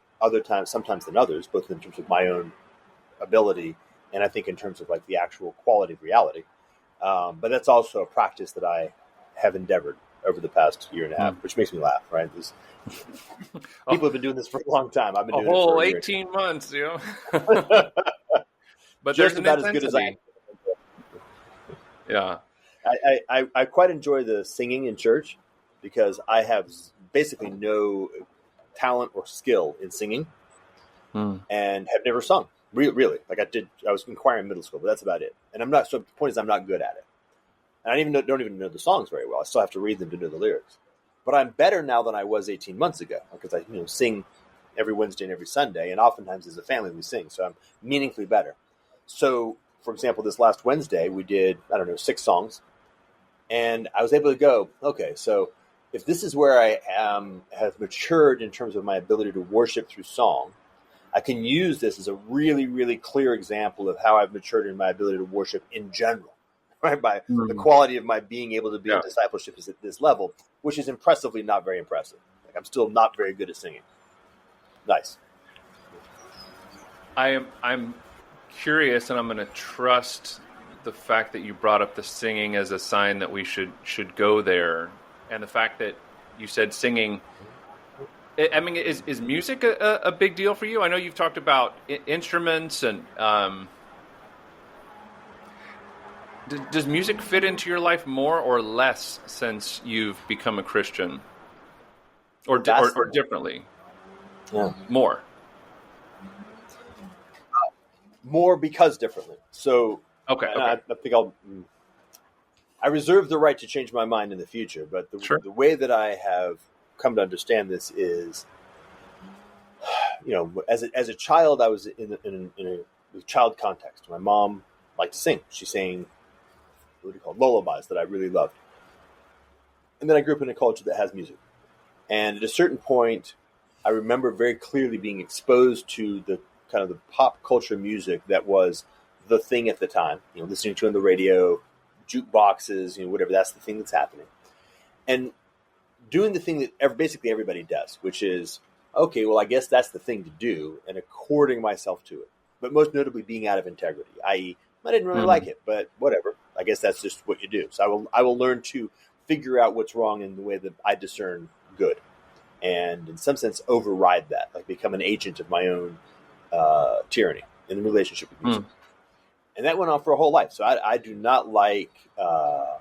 Speaker 5: sometimes than others, both in terms of my own ability and I think in terms of like the actual quality of reality. But that's also a practice that I have endeavored over the past year and a half, which makes me laugh, right? People have been doing this for a long time. I've been doing it for
Speaker 3: 18 months, But
Speaker 5: just about as good as I am.
Speaker 3: Yeah.
Speaker 5: I quite enjoy the singing in church because I have basically no talent or skill in singing and have never sung. Really. Like I was in choir in middle school, but that's about it. And so the point is I'm not good at it. And I don't even know the songs very well. I still have to read them to know the lyrics. But I'm better now than I was 18 months ago because I sing every Wednesday and every Sunday. And oftentimes as a family we sing. So I'm meaningfully better. So, for example, this last Wednesday we did, 6 songs. And I was able to go, okay, so if this is where I have matured in terms of my ability to worship through song, I can use this as a really, really clear example of how I've matured in my ability to worship in general, right? By the quality of my being able to be in discipleship is at this level, which is impressively not very impressive. Like, I'm still not very good at singing. Nice.
Speaker 3: I'm curious, and I'm going to trust the fact that you brought up the singing as a sign that we should go there, and the fact that you said singing. I mean, is music a big deal for you? I know you've talked about instruments, and does music fit into your life more or less since you've become a Christian, or differently?
Speaker 5: Yeah.
Speaker 3: More
Speaker 5: because differently. So
Speaker 3: okay.
Speaker 5: I think I reserve the right to change my mind in the future, but the way that I have come to understand this is, as a child, I was in a child context. My mom liked to sing. She sang lullabies that I really loved. And then I grew up in a culture that has music. And at a certain point, I remember very clearly being exposed to the kind of the pop culture music that was the thing at the time, listening to on the radio, jukeboxes, whatever, that's the thing that's happening. And doing the thing that basically everybody does, which is, okay, well, I guess that's the thing to do, and according myself to it. But most notably being out of integrity, i.e., I didn't really like it, but whatever. I guess that's just what you do. So I will learn to figure out what's wrong in the way that I discern good. And in some sense, override that, like become an agent of my own tyranny in the relationship with music. And that went on for a whole life. So I do not like I've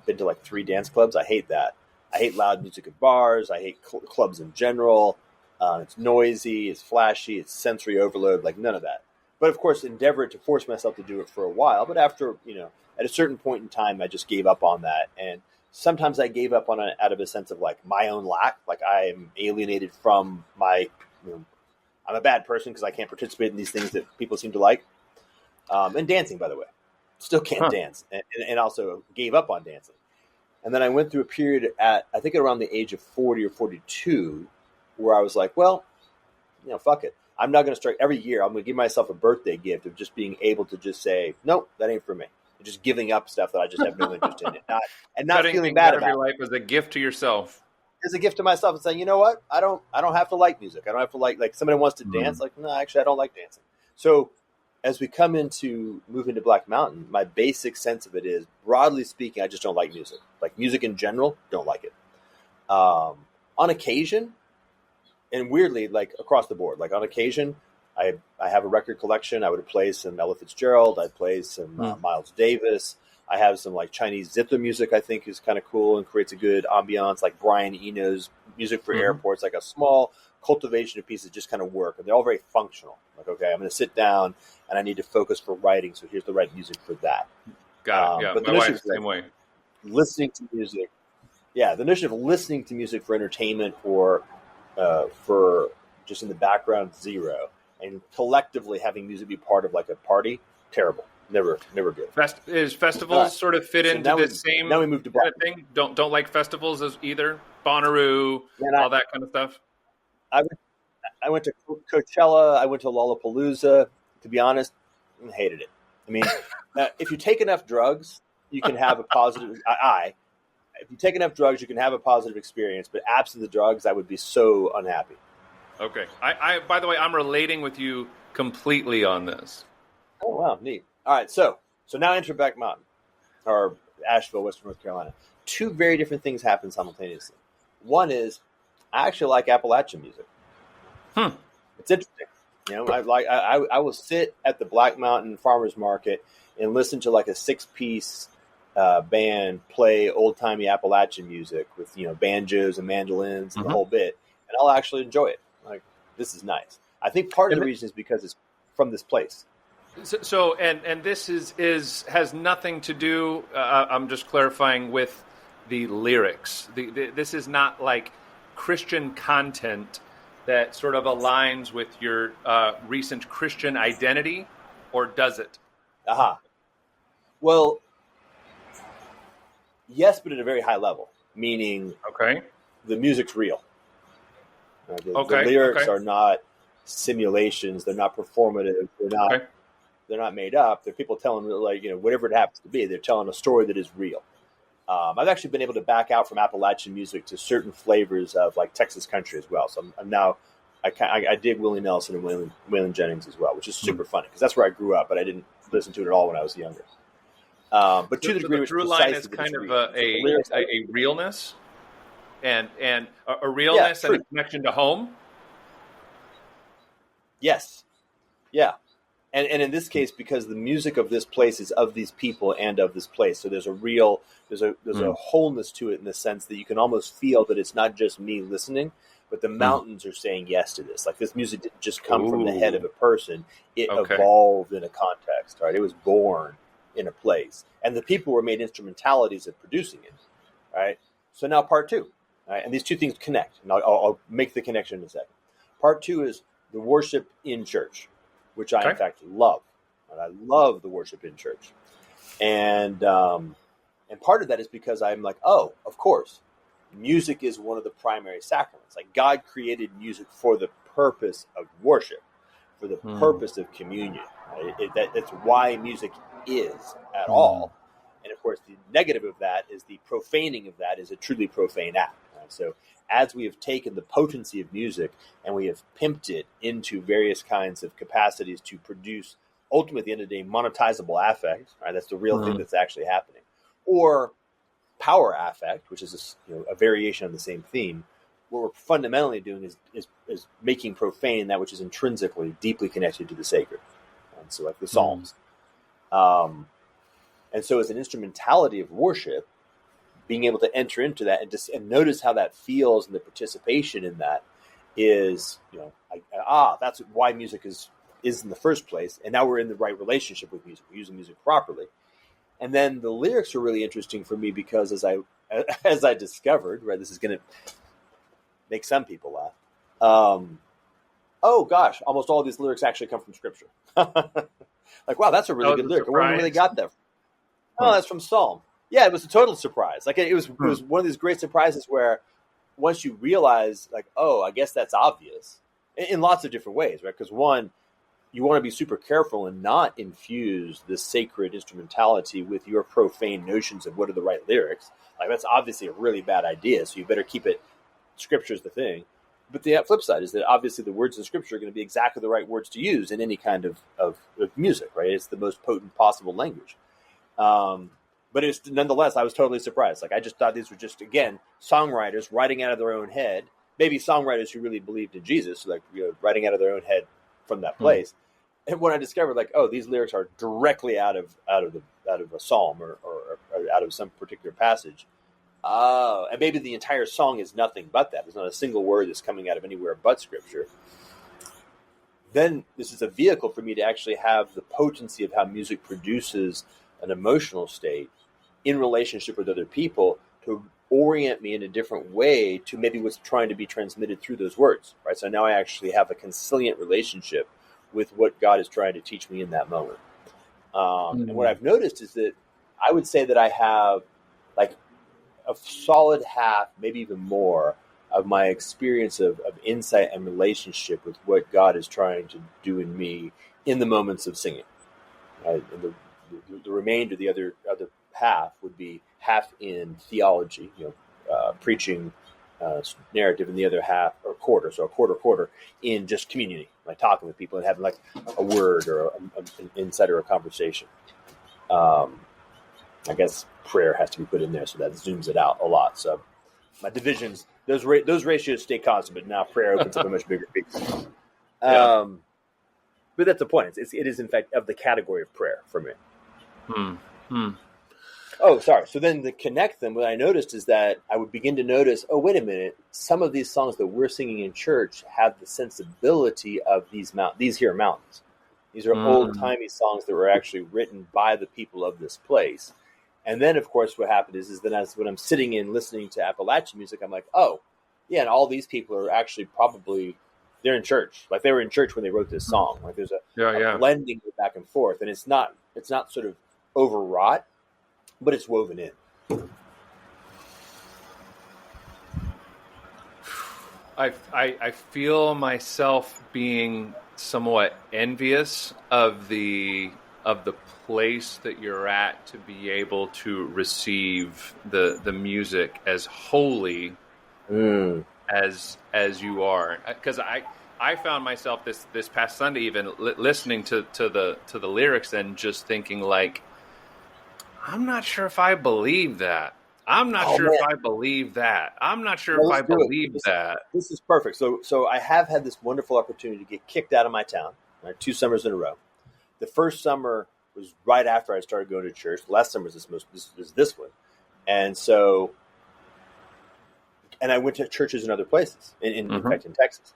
Speaker 5: been to like 3 dance clubs. I hate that. I hate loud music at bars. I hate clubs in general. It's noisy, it's flashy, it's sensory overload, like none of that. But of course, endeavored to force myself to do it for a while. But after, at a certain point in time, I just gave up on that. And sometimes I gave up on it out of a sense of like my own lack. Like I am alienated from my, I'm a bad person because I can't participate in these things that people seem to like. And dancing, by the way, still can't dance, and also gave up on dancing. And then I went through a period at, I think around the age of 40 or 42, where I was like, well, fuck it. I'm not going to start every year. I'm going to give myself a birthday gift of just being able to just say, nope, that ain't for me. And just giving up stuff that I just have no interest in it. Not feeling bad about it.
Speaker 3: Your life as a gift to yourself.
Speaker 5: As a gift to myself and saying, you know what? I don't have to like music. I don't have to like somebody wants to dance. Like, no, actually, I don't like dancing. So as we come into moving to Black Mountain, my basic sense of it is, broadly speaking, I just don't like music. Like music in general, don't like it. On occasion, and weirdly, like across the board, like on occasion, I have a record collection. I would play some Ella Fitzgerald. I'd play some Miles Davis. I have some like Chinese zither music I think is kind of cool and creates a good ambiance, like Brian Eno's music for airports, like a small cultivation of pieces just kind of work. And they're all very functional. Like, okay, I'm going to sit down and I need to focus for writing, so here's the right music for that.
Speaker 3: Got it, yeah.
Speaker 5: But
Speaker 3: my wife's the same way.
Speaker 5: Listening to music. Yeah, the notion of listening to music for entertainment or for just in the background, zero. And collectively having music be part of like a party, terrible. Never good.
Speaker 3: Festivals sort of fit into the same
Speaker 5: now we moved to
Speaker 3: kind of thing? Don't like festivals as either? Bonnaroo, all that kind of stuff?
Speaker 5: I went to Coachella. I went to Lollapalooza. To be honest, I hated it. I mean, if you take enough drugs, you can have a positive. If you take enough drugs, you can have a positive experience. But absent the drugs, I would be so unhappy.
Speaker 3: Okay. I by the way, I'm relating with you completely on this.
Speaker 5: Oh wow, neat. All right, so now enter Black Mountain, or Asheville, Western North Carolina. 2 very different things happen simultaneously. One is I actually like Appalachian music. It's interesting. I will sit at the Black Mountain Farmers Market and listen to like a 6-piece band play old-timey Appalachian music with banjos and mandolins and the whole bit, and I'll actually enjoy it. Like, this is nice. I think part of the reason is because it's from this place.
Speaker 3: So this has nothing to do. I'm just clarifying with the lyrics. This is not like Christian content that sort of aligns with your recent Christian identity, or does it?
Speaker 5: Well, yes, but at a very high level. meaning
Speaker 3: Okay.
Speaker 5: the music's real. The
Speaker 3: Okay.
Speaker 5: lyrics
Speaker 3: Okay.
Speaker 5: are not simulations. They're not performative.
Speaker 3: Okay.
Speaker 5: They're not made up. They're people telling, like, whatever it happens to be. They're telling a story that is real. I've actually been able to back out from Appalachian music to certain flavors of like Texas country as well. So I'm now, I dig Willie Nelson and Waylon Jennings as well, which is super funny because that's where I grew up, but I didn't listen to it at all when I was younger. But to the degree
Speaker 7: the through line is kind of a realness and a realness and a connection to home.
Speaker 5: Yes. Yeah. And in this case, because the music of this place is of these people and of this place, so there's a wholeness to it in the sense that you can almost feel that it's not just me listening, but the mountains are saying yes to this. Like this music didn't just come from the head of a person; it evolved in a context. Right? It was born in a place, and the people were made instrumentalities of producing it. Right? So now part two, right? And these two things connect, and I'll make the connection in a second. Part two is the worship in church, which I in fact love. And I love the worship in church. And part of that is because I'm like, oh, of course, music is one of the primary sacraments. Like God created music for the purpose of worship, for the purpose of communion. Right? That's why music is at all. And of course, the negative of that is the profaning of that is a truly profane act. Right? So as we have taken the potency of music and we have pimped it into various kinds of capacities to produce, ultimately at the end of the day, monetizable affect, right? That's the real thing that's actually happening. Or power affect, which is a variation on the same theme. What we're fundamentally doing is making profane that which is intrinsically deeply connected to the sacred. And so like the Psalms. And so as an instrumentality of worship, being able to enter into that and notice how that feels and the participation in that is, that's why music is in the first place. And now we're in the right relationship with music. We're using music properly. And then the lyrics are really interesting for me because as I discovered, right, this is going to make some people laugh. Oh gosh, almost all of these lyrics actually come from Scripture. Like, wow, that's a really good lyric. I wonder where they got that from. Oh, that's from Psalm. Yeah, it was a total surprise. Like it was one of these great surprises where once you realize, like, oh, I guess that's obvious in lots of different ways, right? Because one, you want to be super careful and not infuse the sacred instrumentality with your profane notions of what are the right lyrics. Like that's obviously a really bad idea. So you better keep it. Scripture is the thing. But the flip side is that obviously the words in Scripture are going to be exactly the right words to use in any kind of music, right? It's the most potent possible language. But it's nonetheless, I was totally surprised. Like I just thought these were just, again, songwriters writing out of their own head. Maybe songwriters who really believed in Jesus, like writing out of their own head from that place. And when I discovered, like, oh, these lyrics are directly out of a psalm or out of some particular passage. And maybe the entire song is nothing but that. There's not a single word that's coming out of anywhere but Scripture. Then this is a vehicle for me to actually have the potency of how music produces an emotional state in relationship with other people to orient me in a different way to maybe what's trying to be transmitted through those words, right? So now I actually have a consilient relationship with what God is trying to teach me in that moment. And what I've noticed is that I would say that I have like a solid half, maybe even more, of my experience of insight and relationship with what God is trying to do in me in the moments of singing. And the remainder, the other half, would be half in theology, preaching, narrative, and the other half, or quarter, so a quarter in just community, like talking with people and having like a word or an insight or a conversation. I guess prayer has to be put in there, so that zooms it out a lot. So my divisions, those ratios stay constant, but now prayer opens up a much bigger piece. But that's the point. It is in fact of the category of prayer for me. Oh, sorry. So then to connect them, what I noticed is that I would begin to notice, oh, wait a minute, some of these songs that we're singing in church have the sensibility of these here mountains. These are old-timey songs that were actually written by the people of this place. And then, of course, what happened is then when I'm sitting and listening to Appalachian music, I'm like, oh, yeah, and all these people are actually probably, they're in church. Like they were in church when they wrote this song. Like there's a blending back and forth. And it's not sort of overwrought, but it's woven in.
Speaker 7: I feel myself being somewhat envious of the place that you're at to be able to receive the music as holy as you are, because I found myself this past Sunday even listening to the lyrics and just thinking like, I'm not sure if I believe that. I'm not sure if I believe that. I'm not sure if I believe that.
Speaker 5: This is perfect. So I have had this wonderful opportunity to get kicked out of my town, right, 2 summers in a row. The first summer was right after I started going to church. The last summer was this one. And so, and I went to churches in other places, in fact, in Texas.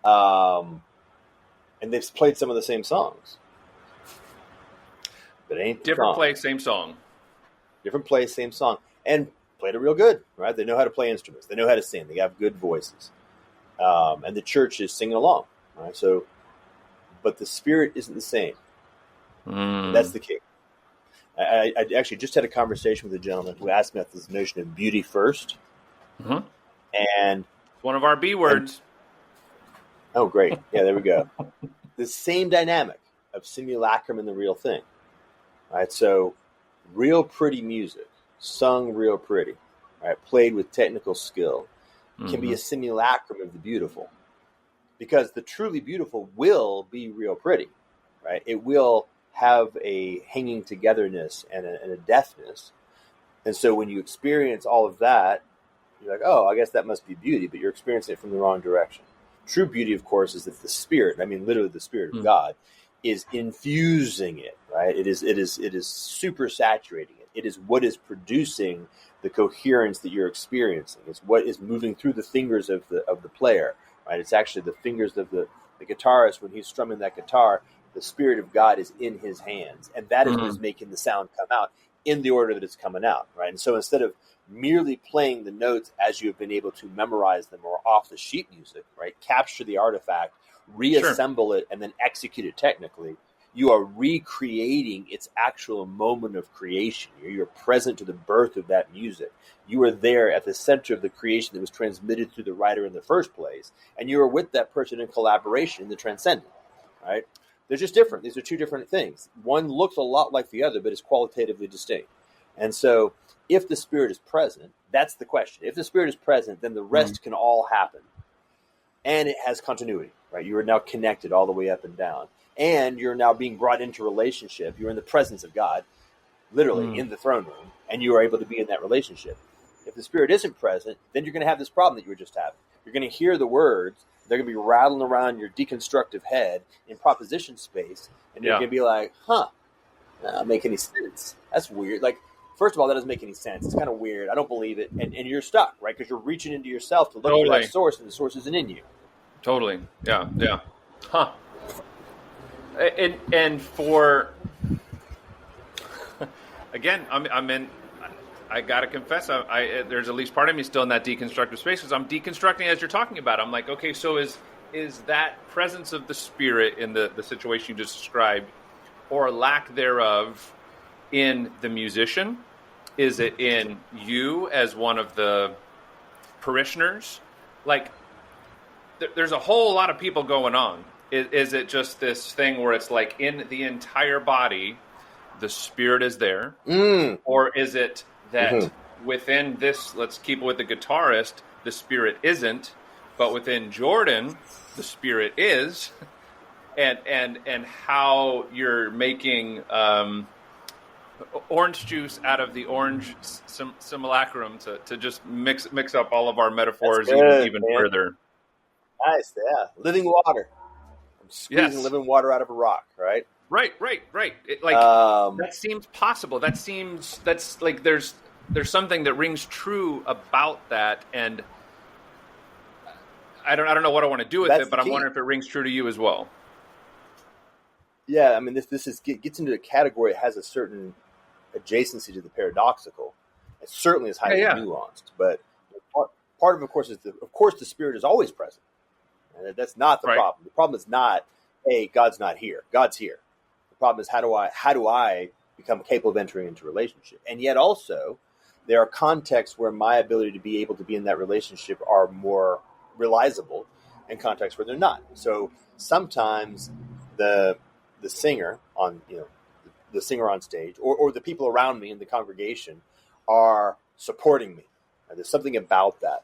Speaker 5: And they've played some of the same songs. But it ain't
Speaker 7: different place, same song.
Speaker 5: Different place, same song. And played it real good, right? They know how to play instruments. They know how to sing. They have good voices. And the church is singing along, right? So, but the spirit isn't the same. That's the key. I actually just had a conversation with a gentleman who asked me about this notion of beauty first. And
Speaker 7: it's one of our B words.
Speaker 5: Oh, great. Yeah, there we go. The same dynamic of simulacrum and the real thing. Right? So, real pretty music, sung real pretty, right? Played with technical skill, can be a simulacrum of the beautiful. Because the truly beautiful will be real pretty, right? It will have a hanging togetherness and a deftness. And so when you experience all of that, you're like, oh, I guess that must be beauty, but you're experiencing it from the wrong direction. True beauty, of course, is that the Spirit, I mean, literally the Spirit of God, is infusing it, right? It is super saturating it. It is what is producing the coherence that you're experiencing. It's what is moving through the fingers of the player, right? It's actually the fingers of the guitarist when he's strumming that guitar. The Spirit of God is in his hands, and that is what's making the sound come out in the order that it's coming out, right? And so instead of merely playing the notes as you have been able to memorize them or off the sheet music, right? Capture the artifact, reassemble it, and then execute it technically. You are recreating its actual moment of creation. You're present to the birth of that music. You are there at the center of the creation that was transmitted through the writer in the first place, and you are with that person in collaboration in the transcendent, right? They're just different. These are two different things. One looks a lot like the other, but is qualitatively distinct. And so if the Spirit is present, that's the question. If the Spirit is present, then the rest can all happen. And it has continuity, right? You are now connected all the way up and down. And you're now being brought into relationship. You're in the presence of God, literally in the throne room, and you are able to be in that relationship. If the Spirit isn't present, then you're going to have this problem that you were just having. You're going to hear the words. They're going to be rattling around your deconstructive head in proposition space, and you're going to be like, that doesn't make any sense. That's weird. Like, first of all, that doesn't make any sense. It's kind of weird. I don't believe it. And you're stuck, right? Because you're reaching into yourself to look for that source, and the source isn't in you.
Speaker 7: Totally. Yeah. Huh. And for, again, I'm in, I got to confess, there's at least part of me still in that deconstructive space because I'm deconstructing as you're talking about. I'm like, okay, so is that presence of the Spirit in the situation you just described, or lack thereof, in the musician? Is it in you as one of the parishioners? Like, there's a whole lot of people going on. Is it just this thing where it's like in the entire body, the Spirit is there? Or is it that within this, let's keep it with the guitarist, the Spirit isn't, but within Jordan, the Spirit is? And how you're making orange juice out of the orange simulacrum to just mix up all of our metaphors even further.
Speaker 5: Nice, yeah. Living water. I'm squeezing living water out of a rock, right?
Speaker 7: Right. It, that seems possible. That's like there's something that rings true about that, and I don't know what I want to do with it, but I'm wondering if it rings true to you as well.
Speaker 5: Yeah, I mean, this gets into a category. It has a certain adjacency to the paradoxical. It certainly is highly nuanced, but part of course, the Spirit is always present. And that's not the problem. The problem is not, hey, God's not here. God's here. The problem is how do I become capable of entering into relationship? And yet also, there are contexts where my ability to be able to be in that relationship are more realizable in contexts where they're not. So sometimes the singer on the singer on stage or the people around me in the congregation are supporting me. There's something about that,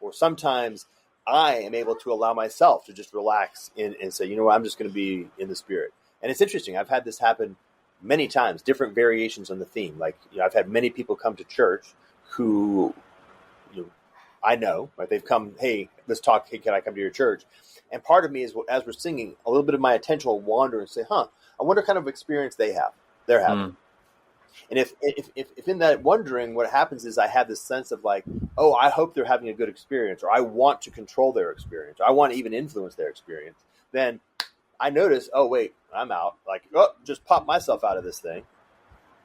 Speaker 5: or sometimes I am able to allow myself to just relax and say, I'm just going to be in the Spirit. And it's interesting. I've had this happen many times, different variations on the theme. Like, I've had many people come to church who, I know, right? They've come, hey, let's talk. Hey, can I come to your church? And part of me is, as we're singing, a little bit of my attention will wander and say, I wonder what kind of experience they're having. And if in that wondering, what happens is I have this sense of like, oh, I hope they're having a good experience, or I want to control their experience, or I want to even influence their experience. Then I notice, oh, wait, I'm out. Like, just pop myself out of this thing.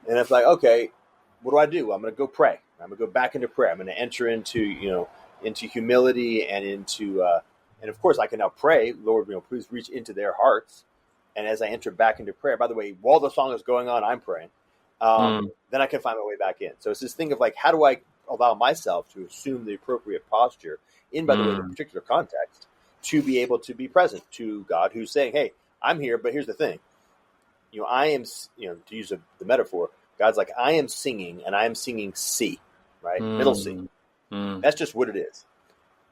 Speaker 5: And it's like, okay, what do? I'm going to go pray. I'm going to go back into prayer. I'm going to enter into humility and into, and of course I can now pray, Lord, please reach into their hearts. And as I enter back into prayer, by the way, while the song is going on, I'm praying. Then I can find my way back in. So it's this thing of like, how do I allow myself to assume the appropriate posture by the way, in a particular context, to be able to be present to God, who's saying, hey, I'm here, but here's the thing. I am, to use the metaphor, God's like, I am singing, and I am singing C, right? Middle C. That's just what it is.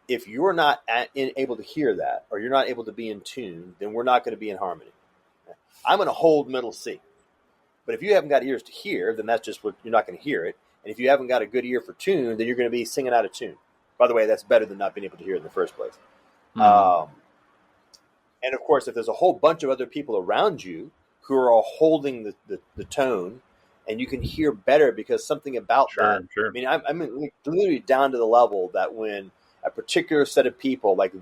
Speaker 5: If you're not able to hear that, or you're not able to be in tune, then we're not going to be in harmony. I'm going to hold middle C. But if you haven't got ears to hear, then that's just what you're not going to hear it. And if you haven't got a good ear for tune, then you're going to be singing out of tune. By the way, that's better than not being able to hear it in the first place. And of course, if there's a whole bunch of other people around you who are all holding the tone, and you can hear better because something about that. Sure. I mean, I'm literally down to the level that when a particular set of people, like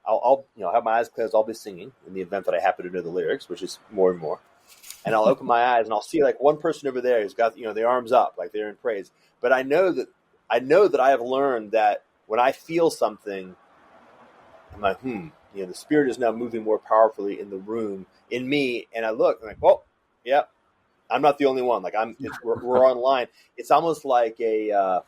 Speaker 5: I'll have my eyes closed, I'll be singing in the event that I happen to know the lyrics, which is more and more. And I'll open my eyes and I'll see like one person over there who's got their arms up, like they're in praise. But I know that I have learned that when I feel something, I'm like, the Spirit is now moving more powerfully in the room, in me, and I look, I'm like, well, yeah, I'm not the only one. Like we're online. It's almost like a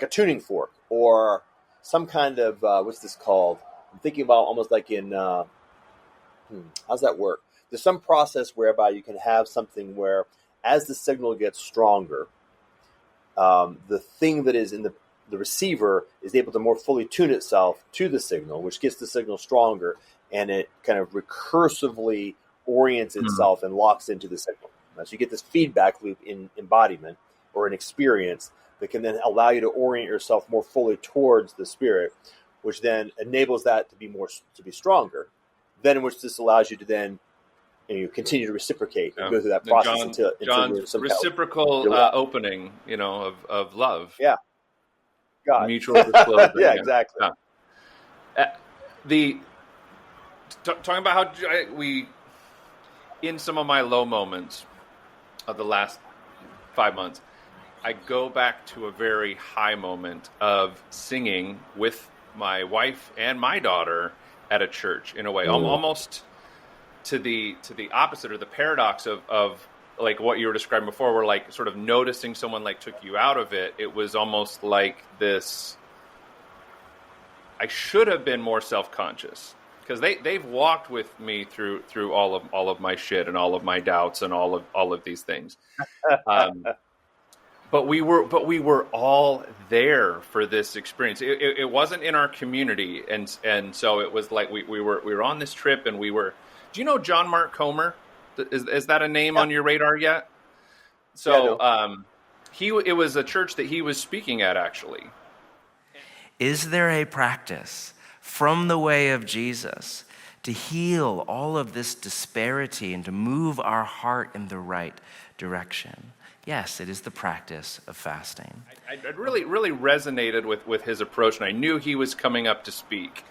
Speaker 5: tuning fork or some kind of what's this called? I'm thinking about almost like in how's that work? There's some process whereby you can have something where, as the signal gets stronger, the thing that is in the receiver is able to more fully tune itself to the signal, which gets the signal stronger, and it kind of recursively orients itself and locks into the signal. So you get this feedback loop in embodiment or an experience that can then allow you to orient yourself more fully towards the Spirit, which then enables that to be stronger. Then in which this allows you to then continue to reciprocate and go through that process until
Speaker 7: John's reciprocal opening, of love.
Speaker 5: Yeah. God.
Speaker 7: Mutual disclosure.
Speaker 5: Yeah, exactly.
Speaker 7: Talking about how we, in some of my low moments of the last 5 months, I go back to a very high moment of singing with my wife and my daughter at a church in a way, almost to the opposite or the paradox of like what you were describing before, where like sort of noticing someone like took you out of it. It was almost like this, I should have been more self-conscious because they've walked with me through all of my shit and all of my doubts and all of these things. But we were all there for this experience. It wasn't in our community, and so it was like we were on this trip, and we were. Do you know John Mark Comer? Is that a name on your radar yet? So it was a church that he was speaking at, actually.
Speaker 8: Is there a practice from the way of Jesus to heal all of this disparity and to move our heart in the right direction? Yes, it is the practice of fasting.
Speaker 7: I really, really resonated with his approach, and I knew he was coming up to speak.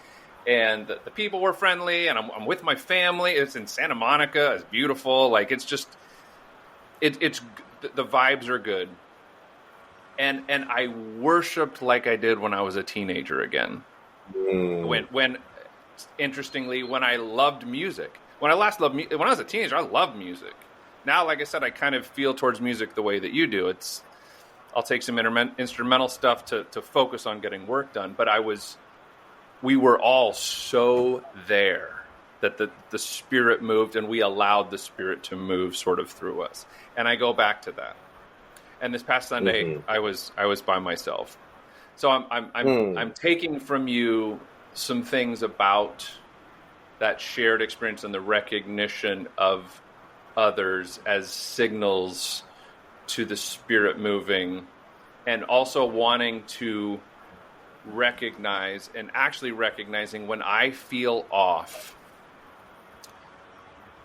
Speaker 7: And the people were friendly, and I'm with my family. It's in Santa Monica. It's beautiful. Like, it's just, it's the vibes are good. And I worshipped like I did when I was a teenager again. When interestingly, when I loved music. When I was a teenager, I loved music. Now, like I said, I kind of feel towards music the way that you do. I'll take some instrumental stuff to focus on getting work done. But I was we were all so there that the Spirit moved, and we allowed the Spirit to move sort of through us. And I go back to that. And this past Sunday, I was by myself. So I'm taking from you some things about that shared experience and the recognition of others as signals to the Spirit moving, and also wanting to recognize and actually recognizing when I feel off.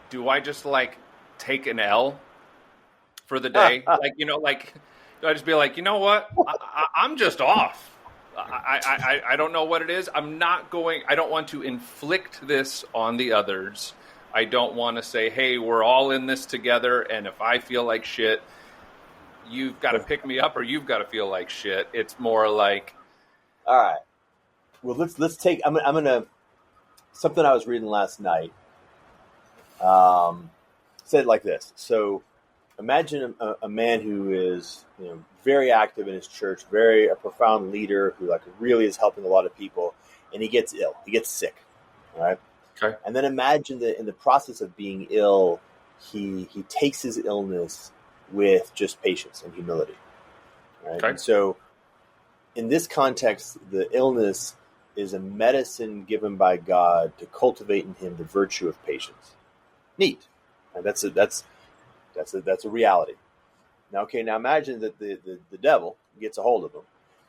Speaker 7: Do I just like take an L for the day? Do I just be like, you know what? I'm just off. I don't know what it is. I don't want to inflict this on the others. I don't want to say, hey, we're all in this together, and if I feel like shit, you've got to pick me up, or you've got to feel like shit. It's more like,
Speaker 5: all right. Well, let's take. I'm gonna something I was reading last night. Said it like this. So, imagine a man who is very active in his church, a profound leader who like really is helping a lot of people, and he gets ill. He gets sick. All right.
Speaker 7: okay,
Speaker 5: And then imagine that in the process of being ill, he takes his illness with just patience and humility. Right?
Speaker 7: Okay.
Speaker 5: And so in this context, the illness is a medicine given by God to cultivate in him the virtue of patience. Neat. And that's a reality. Now, now imagine that the devil gets a hold of him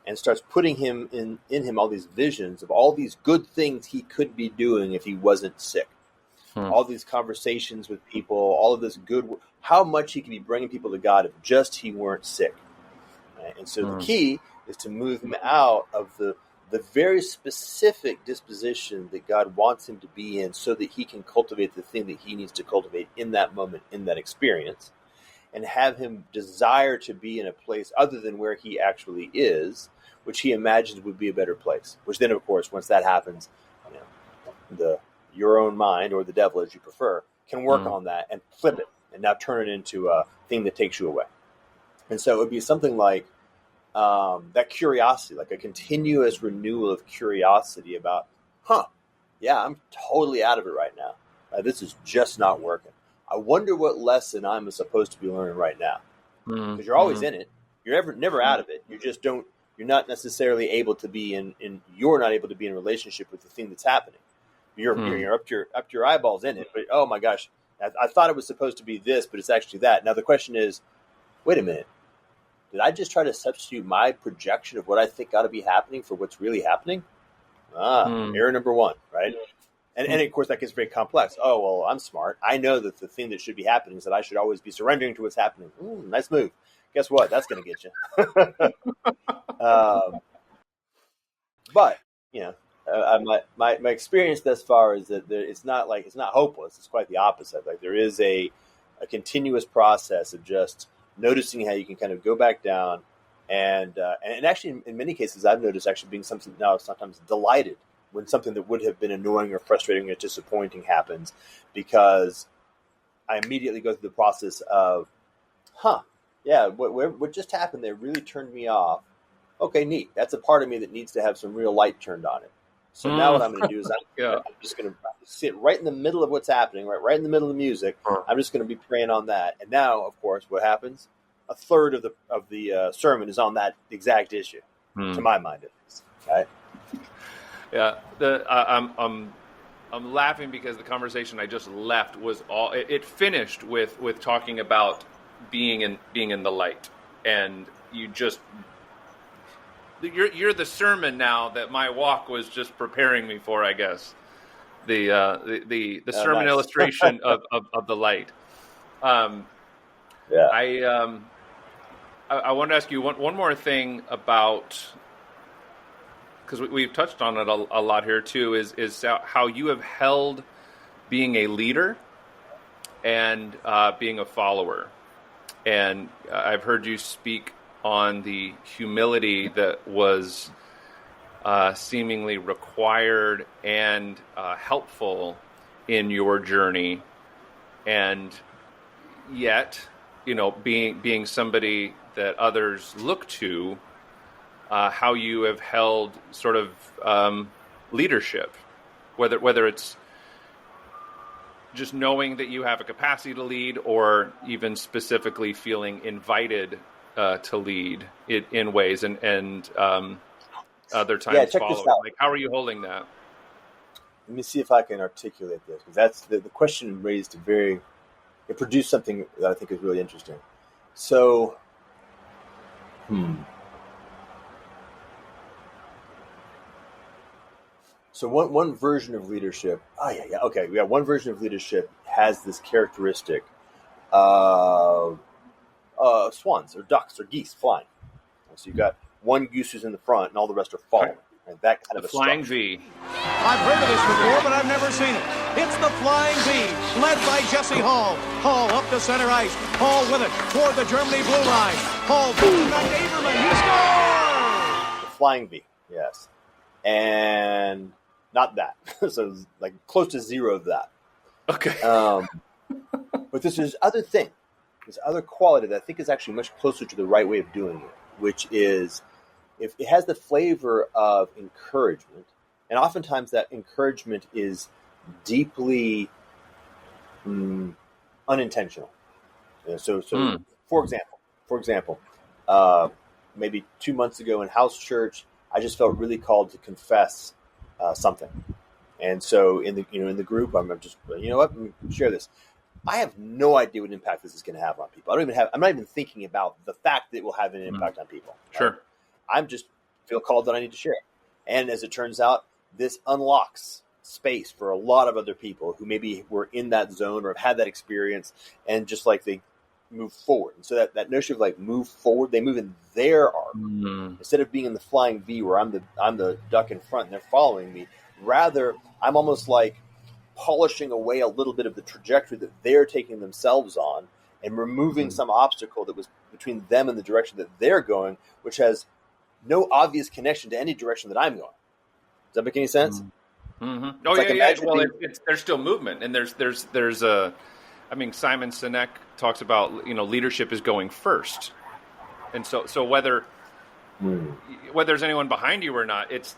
Speaker 5: and starts putting in him all these visions of all these good things he could be doing if he wasn't sick. All these conversations with people, all of this good, how much he could be bringing people to God if just he weren't sick. Right? And so the key is to move him out of the very specific disposition that God wants him to be in, so that he can cultivate the thing that he needs to cultivate in that moment, in that experience, and have him desire to be in a place other than where he actually is, which he imagines would be a better place. Which then, of course, once that happens, your own mind, or the devil as you prefer, can work on that and flip it and now turn it into a thing that takes you away. And so it would be something like that curiosity, like a continuous renewal of curiosity about, I'm totally out of it right now. This is just not working. I wonder what lesson I'm supposed to be learning right now. Because you're always in it. You're never out of it. You just don't. You're not necessarily able to be you're not able to be in relationship with the thing that's happening. You're up to your eyeballs in it. But oh my gosh, I thought it was supposed to be this, but it's actually that. Now the question is, wait a minute. Did I just try to substitute my projection of what I think ought to be happening for what's really happening? Error number one, right? And of course, that gets very complex. Oh, well, I'm smart. I know that the thing that should be happening is that I should always be surrendering to what's happening. Nice move. Guess what? That's going to get you. But, my experience thus far is that it's not hopeless. It's quite the opposite. Like there is a continuous process of just noticing how you can kind of go back down, and actually in many cases I've noticed actually being sometimes delighted when something that would have been annoying or frustrating or disappointing happens, because I immediately go through the process of, what just happened there really turned me off. Okay, neat. That's a part of me that needs to have some real light turned on it. So now what I'm going to do is I'm just going to sit right in the middle of what's happening, right in the middle of the music. I'm just going to be praying on that. And now, of course, what happens? A third of the sermon is on that exact issue, to my mind at least. Right?
Speaker 7: Yeah. I'm laughing because the conversation I just left was all. It finished with talking about being in the light, and you're the sermon now that my walk was just preparing me for, I guess. The sermon
Speaker 5: nice.
Speaker 7: illustration of the light. I want to ask you one more thing about, because we've touched on it a lot here too, is how you have held being a leader and being a follower. And I've heard you speak on the humility that was seemingly required and helpful in your journey, and yet, being somebody that others look to, how you have held sort of leadership, whether it's just knowing that you have a capacity to lead, or even specifically feeling invited to lead it in ways, and other times
Speaker 5: check this
Speaker 7: following.
Speaker 5: out.
Speaker 7: Like, how are you holding that?
Speaker 5: Let me see if I can articulate this, because that's the question raised it produced something that I think is really interesting. So, So one version of leadership. Okay. Yeah, one version of leadership has this characteristic of swans or ducks or geese flying. So you've got one goose who's in the front, and all the rest are following. And that kind of a
Speaker 7: Flying
Speaker 5: structure.
Speaker 7: V.
Speaker 9: I've heard of this before, but I've never seen it. It's the Flying V, led by Jesse Hall. Hall up the center ice. Hall with it toward the Germany blue line. Hall beating back Averman. He scores!
Speaker 5: The Flying V, yes. And not that. So like close to zero of that.
Speaker 7: Okay.
Speaker 5: But this is other thing. This other quality that I think is actually much closer to the right way of doing it, which is if it has the flavor of encouragement, and oftentimes that encouragement is deeply unintentional. So for example, maybe 2 months ago in house church, I just felt really called to confess something, and so in the group, I'm just let me share this. I have no idea what impact this is going to have on people. I'm not even thinking about the fact that it will have an impact on people.
Speaker 7: Sure.
Speaker 5: I'm just feel called that I need to share it. And as it turns out, this unlocks space for a lot of other people who maybe were in that zone or have had that experience, and just like they move forward. And so that notion of like move forward, they move in their arc instead of being in the Flying V where I'm the duck in front and they're following me. Rather, I'm almost like polishing away a little bit of the trajectory that they're taking themselves on and removing some obstacle that was between them and the direction that they're going, which has no obvious connection to any direction that I'm going. Does that make any sense?
Speaker 7: Mm-hmm. Oh,
Speaker 5: like
Speaker 7: yeah. Well, there's still movement, and there's Simon Sinek talks about, leadership is going first. And so whether there's anyone behind you or not, it's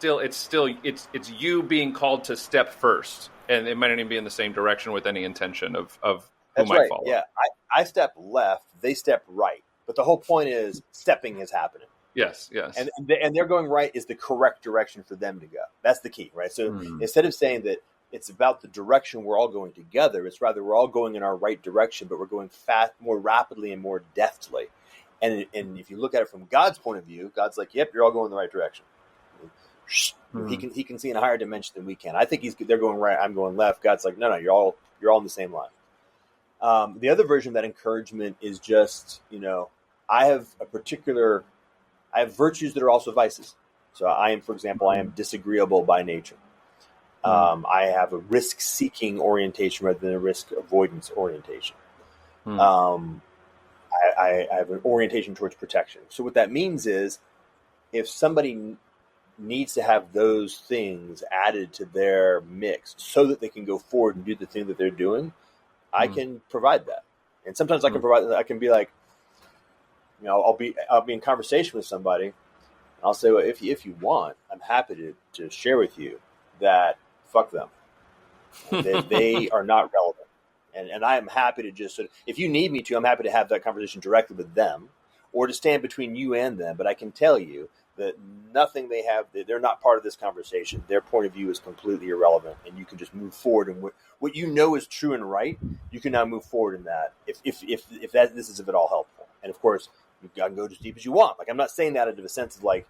Speaker 7: you being called to step first. And it might not even be in the same direction with any intention of who
Speaker 5: That's
Speaker 7: might
Speaker 5: right.
Speaker 7: follow.
Speaker 5: Yeah. I step left, they step right. But the whole point is stepping is happening.
Speaker 7: Yes.
Speaker 5: And they're going right is the correct direction for them to go. That's the key, right? So instead of saying that it's about the direction we're all going together, it's rather we're all going in our right direction, but we're going fast, more rapidly and more deftly. And if you look at it from God's point of view, God's like, yep, you're all going in the right direction. He can see in a higher dimension than we can. I think they're going right, I'm going left. God's like, no, you're all in the same line. The other version of that encouragement is just, I have virtues that are also vices. So for example, I am disagreeable by nature. I have a risk-seeking orientation rather than a risk-avoidance orientation. I have an orientation towards protection. So what that means is if somebody needs to have those things added to their mix so that they can go forward and do the thing that they're doing, I can provide that. And sometimes I can provide that. I can be like, I'll be in conversation with somebody. And I'll say, well, if you want, I'm happy to share with you that fuck them. They are not relevant. And I am happy to just if you need me to, I'm happy to have that conversation directly with them or to stand between you and them. But I can tell you that nothing they have, they're not part of this conversation. Their point of view is completely irrelevant, and you can just move forward. And what you know is true and right, you can now move forward in that. If this is at all helpful, and of course you can go as deep as you want. Like I'm not saying that out of a sense of like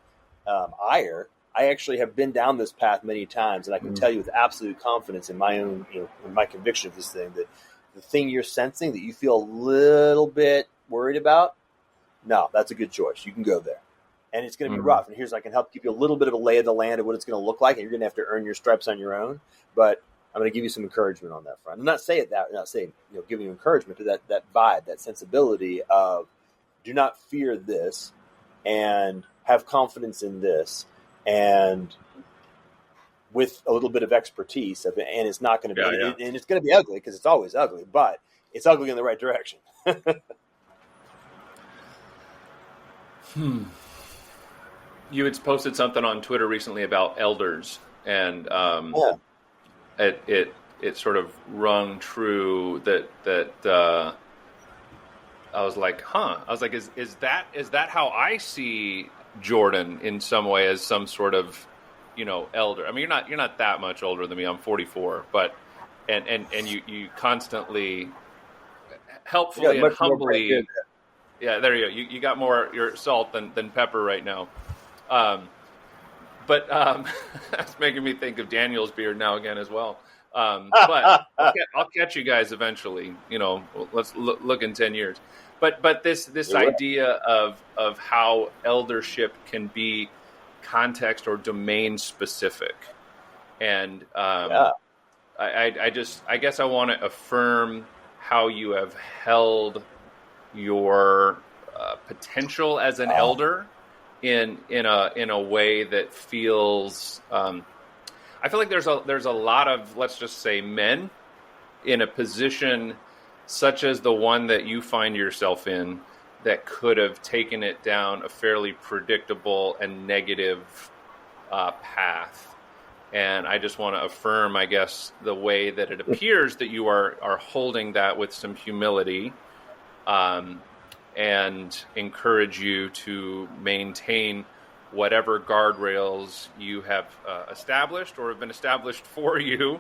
Speaker 5: ire. I actually have been down this path many times, and I can tell you with absolute confidence in my own, in my conviction of this thing, that the thing you're sensing that you feel a little bit worried about, no, that's a good choice. You can go there. And it's going to be rough. And I can help give you a little bit of a lay of the land of what it's going to look like. And you're going to have to earn your stripes on your own. But I'm going to give you some encouragement on that front. I'm not saying giving you encouragement, but that vibe, that sensibility of do not fear this and have confidence in this. And with a little bit of expertise of it, and it's not going to be, and it's going to be ugly because it's always ugly, but it's ugly in the right direction.
Speaker 7: You had posted something on Twitter recently about elders and
Speaker 5: Yeah.
Speaker 7: it sort of rung true that I was like, huh. I was like, is that how I see Jordan in some way, as some sort of, elder? I mean, you're not that much older than me. I'm 44, but and you constantly, helpfully and humbly, yeah, there you go. You got more your salt than pepper right now. But that's making me think of Daniel's beard now again as well. But I'll catch you guys eventually. Let's look in 10 years. But this idea of how eldership can be context or domain specific, and I guess I want to affirm how you have held your potential as an elder in a way that feels. I feel like there's a lot of, let's just say, men in a position such as the one that you find yourself in that could have taken it down a fairly predictable and negative path. And I just want to affirm, I guess, the way that it appears that you are holding that with some humility, and encourage you to maintain whatever guardrails you have established or have been established for you,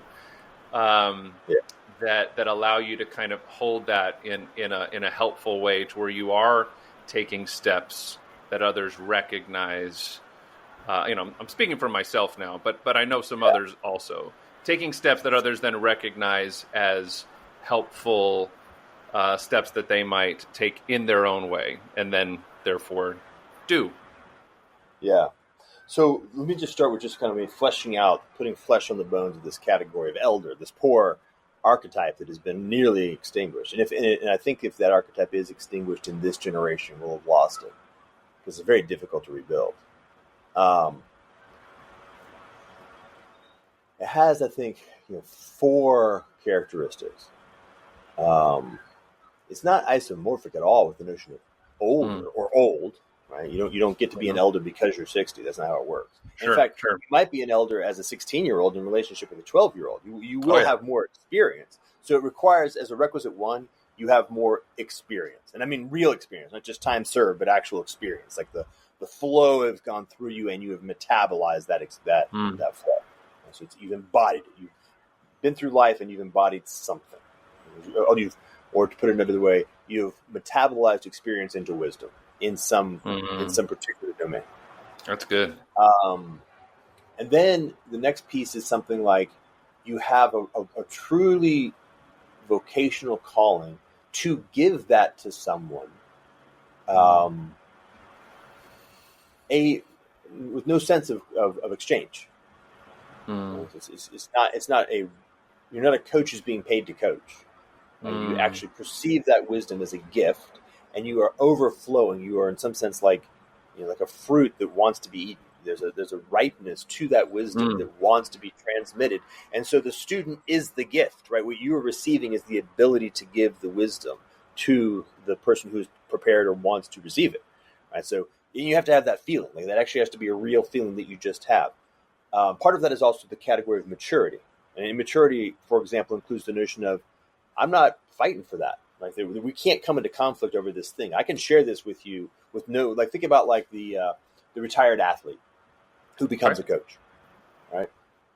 Speaker 7: that allow you to kind of hold that in a helpful way, to where you are taking steps that others recognize. I'm speaking for myself now, but I know some others also taking steps that others then recognize as helpful steps that they might take in their own way, and then therefore do.
Speaker 5: Yeah. So let me just start with just kind of fleshing out, putting flesh on the bones of this category of elder, this poor archetype that has been nearly extinguished. And I think if that archetype is extinguished in this generation, we'll have lost it, because it's very difficult to rebuild. It has, I think, 4 characteristics. It's not isomorphic at all with the notion of older or old. Right? You don't get to be an elder because you're 60. That's not how it works. In fact, you might be an elder as a 16-year-old in relationship with a 12-year-old. You will have more experience. So it requires, as a requisite one, you have more experience. And I mean real experience, not just time served, but actual experience. Like the flow has gone through you, and you have metabolized that flow. So you've embodied it. You've been through life, and you've embodied something. Or to put it another way, you've metabolized experience into wisdom in some particular domain.
Speaker 7: That's good.
Speaker 5: And then the next piece is something like you have a truly vocational calling to give that to someone, with no sense of exchange. It's not you're not a coach who's being paid to coach. You actually perceive that wisdom as a gift, and you are overflowing. You are, in some sense, like a fruit that wants to be eaten. There's a ripeness to that wisdom that wants to be transmitted, and so the student is the gift, right? What you are receiving is the ability to give the wisdom to the person who's prepared or wants to receive it, right? So you have to have that feeling. Like, that actually has to be a real feeling that you just have. Part of that is also the category of maturity, and maturity, for example, includes the notion of, I'm not fighting for that. Like, we can't come into conflict over this thing. I can share this with you with think about the retired athlete who becomes a coach, right?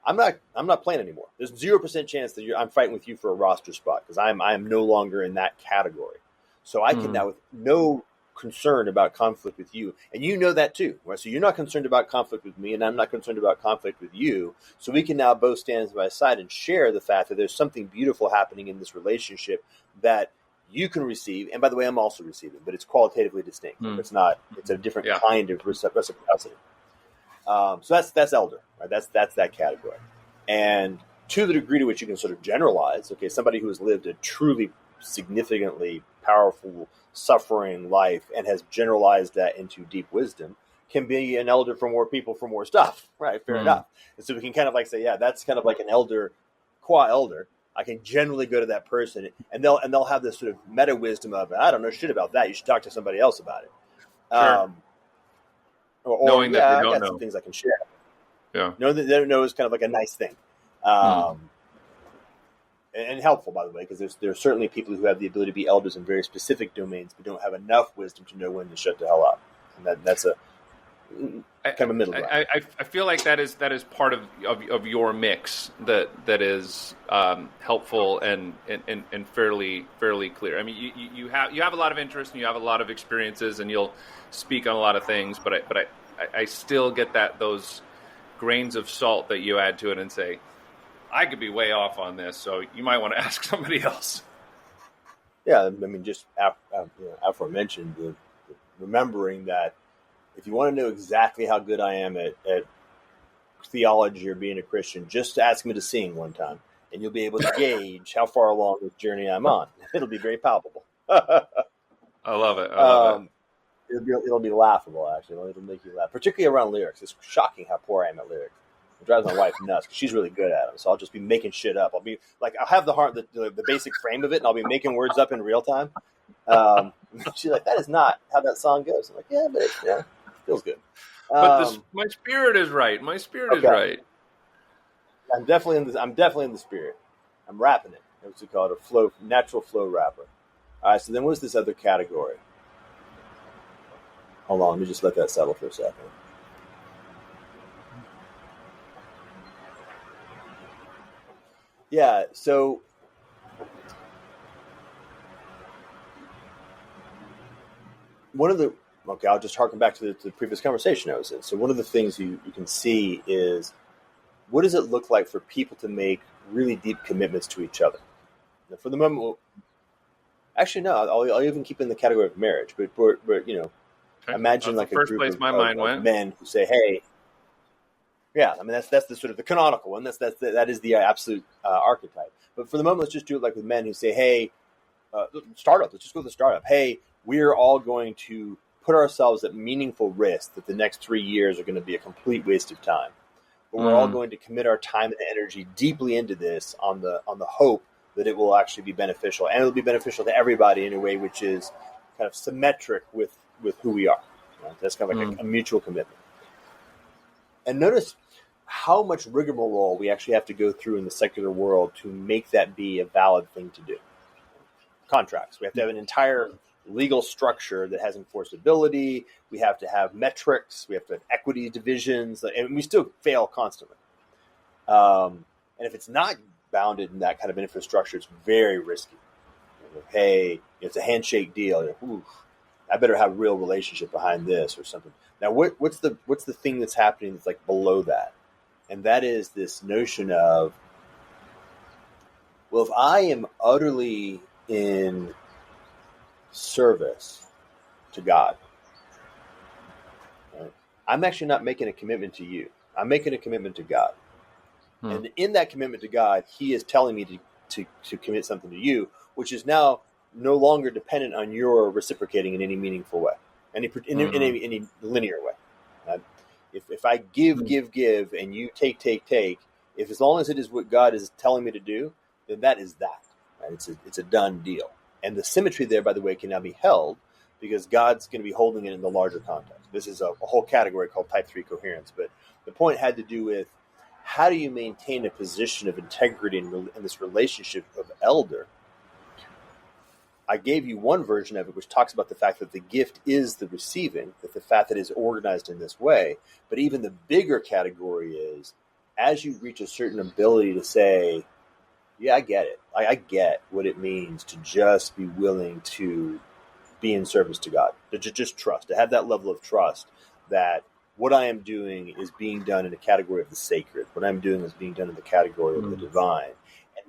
Speaker 5: I'm not playing anymore. There's 0% chance that I'm fighting with you for a roster spot, because I'm no longer in that category. So I can now, with no concern about conflict with you, and you know that too, right? So you're not concerned about conflict with me, and I'm not concerned about conflict with you. So we can now both stand by side and share the fact that there's something beautiful happening in this relationship that you can receive, and by the way, I'm also receiving, but it's qualitatively distinct. It's a different kind of reciprocity. So that's elder, right? That's that category. And to the degree to which you can sort of generalize, okay, somebody who has lived a truly significantly powerful, suffering life and has generalized that into deep wisdom can be an elder for more people, for more stuff, right? Fair enough. And so we can kind of say, yeah, that's kind of like an elder, qua elder. I can generally go to that person, and they'll have this sort of meta wisdom of, I don't know shit about that. You should talk to somebody else about it.
Speaker 7: Sure.
Speaker 5: Knowing that I got some things I can share.
Speaker 7: Yeah.
Speaker 5: No is kind of like a nice thing. And helpful, by the way, because there are certainly people who have the ability to be elders in very specific domains, but don't have enough wisdom to know when to shut the hell up. And that's a kind of a middle ground.
Speaker 7: I feel like that is part of your mix that is helpful and fairly clear. I mean, you have a lot of interest and you have a lot of experiences and you'll speak on a lot of things, but I still get those grains of salt that you add to it and say, I could be way off on this, so you might want to ask somebody else.
Speaker 5: Yeah, I mean, just aforementioned, remembering that if you want to know exactly how good I am at theology or being a Christian, just ask me to sing one time, and you'll be able to gauge how far along this journey I'm on. It'll be very palpable.
Speaker 7: I love it.
Speaker 5: It'll be laughable, actually. It'll make you laugh, particularly around lyrics. It's shocking how poor I am at lyrics. It drives my wife nuts because she's really good at them. So I'll just be making shit up. I'll have the basic frame of it, and I'll be making words up in real time. She's like, "That is not how that song goes." I'm like, "Yeah, but it feels good."
Speaker 7: But my spirit is right. My spirit is right.
Speaker 5: I'm definitely in the spirit. I'm rapping it. What's it called? Natural flow rapper. All right. So then, what's this other category? Hold on. Let me just let that settle for a second. Yeah, so I'll just harken back to the previous conversation I was in. So one of the things you can see is, what does it look like for people to make really deep commitments to each other? Now, for the moment, actually, no, I'll even keep in the category of marriage, but imagine like a group of men who say, hey, yeah, I mean that's the sort of the canonical one. That is the absolute archetype. But for the moment, let's just do it like with men who say, "Hey, startup. Let's just go with the startup. Hey, we're all going to put ourselves at meaningful risk that the next 3 years are going to be a complete waste of time. But we're all going to commit our time and energy deeply into this on the hope that it will actually be beneficial, and it'll be beneficial to everybody in a way which is kind of symmetric with who we are. Right? That's kind of like a mutual commitment." And notice how much rigmarole we actually have to go through in the secular world to make that be a valid thing to do. Contracts. We have to have an entire legal structure that has enforceability. We have to have metrics. We have to have equity divisions. And we still fail constantly. And if it's not bounded in that kind of infrastructure, it's very risky. Hey, it's a handshake deal. I better have a real relationship behind this or something. Now, what's the thing that's happening that's like below that? And that is this notion of, well, if I am utterly in service to God, right, I'm actually not making a commitment to you. I'm making a commitment to God. And in that commitment to God, He is telling me to commit something to you, which is now no longer dependent on your reciprocating in any meaningful way, any linear way. If I give, and you take, if as long as it is what God is telling me to do, then that is that. Right? It's a done deal. And the symmetry there, by the way, can now be held because God's going to be holding it in the larger context. This is a whole category called type 3 coherence. But the point had to do with, how do you maintain a position of integrity in this relationship of elder? I gave you one version of it, which talks about the fact that the gift is the receiving, that the fact that it's organized in this way. But even the bigger category is, as you reach a certain ability to say, yeah, I get it. I get what it means to just be willing to be in service to God, to just trust, to have that level of trust that what I am doing is being done in a category of the sacred. What I'm doing is being done in the category of the divine.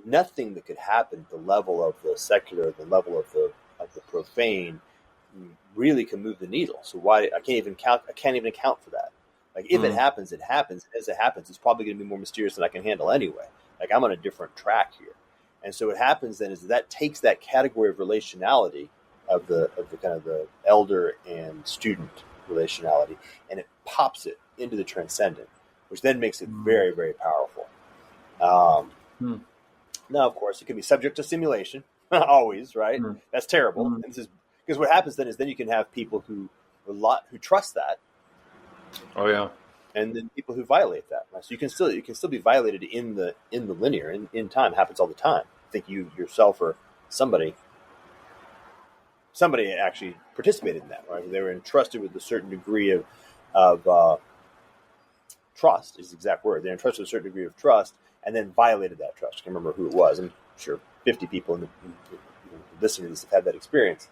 Speaker 5: Nothing that could happen at the level of the secular, the level of the profane, really can move the needle. So why I can't even account for that. Like if it happens, it happens. As it happens, it's probably going to be more mysterious than I can handle anyway. Like I'm on a different track here, and so what happens then is that takes that category of relationality of the kind of the elder and student relationality, and it pops it into the transcendent, which then makes it very, very powerful. Now, of course, it can be subject to simulation, always, right? That's terrible. And this is because what happens then is you can have people who trust that.
Speaker 7: Oh yeah.
Speaker 5: and then people who violate that. Right? So you can still be violated in the linear in time. It happens all the time. I think you yourself or somebody actually participated in that. Right? They were entrusted with a certain degree of trust is the exact word. They're entrusted with a certain degree of trust and then violated that trust. I can't remember who it was. I'm sure 50 people in the listening to this have had that experience.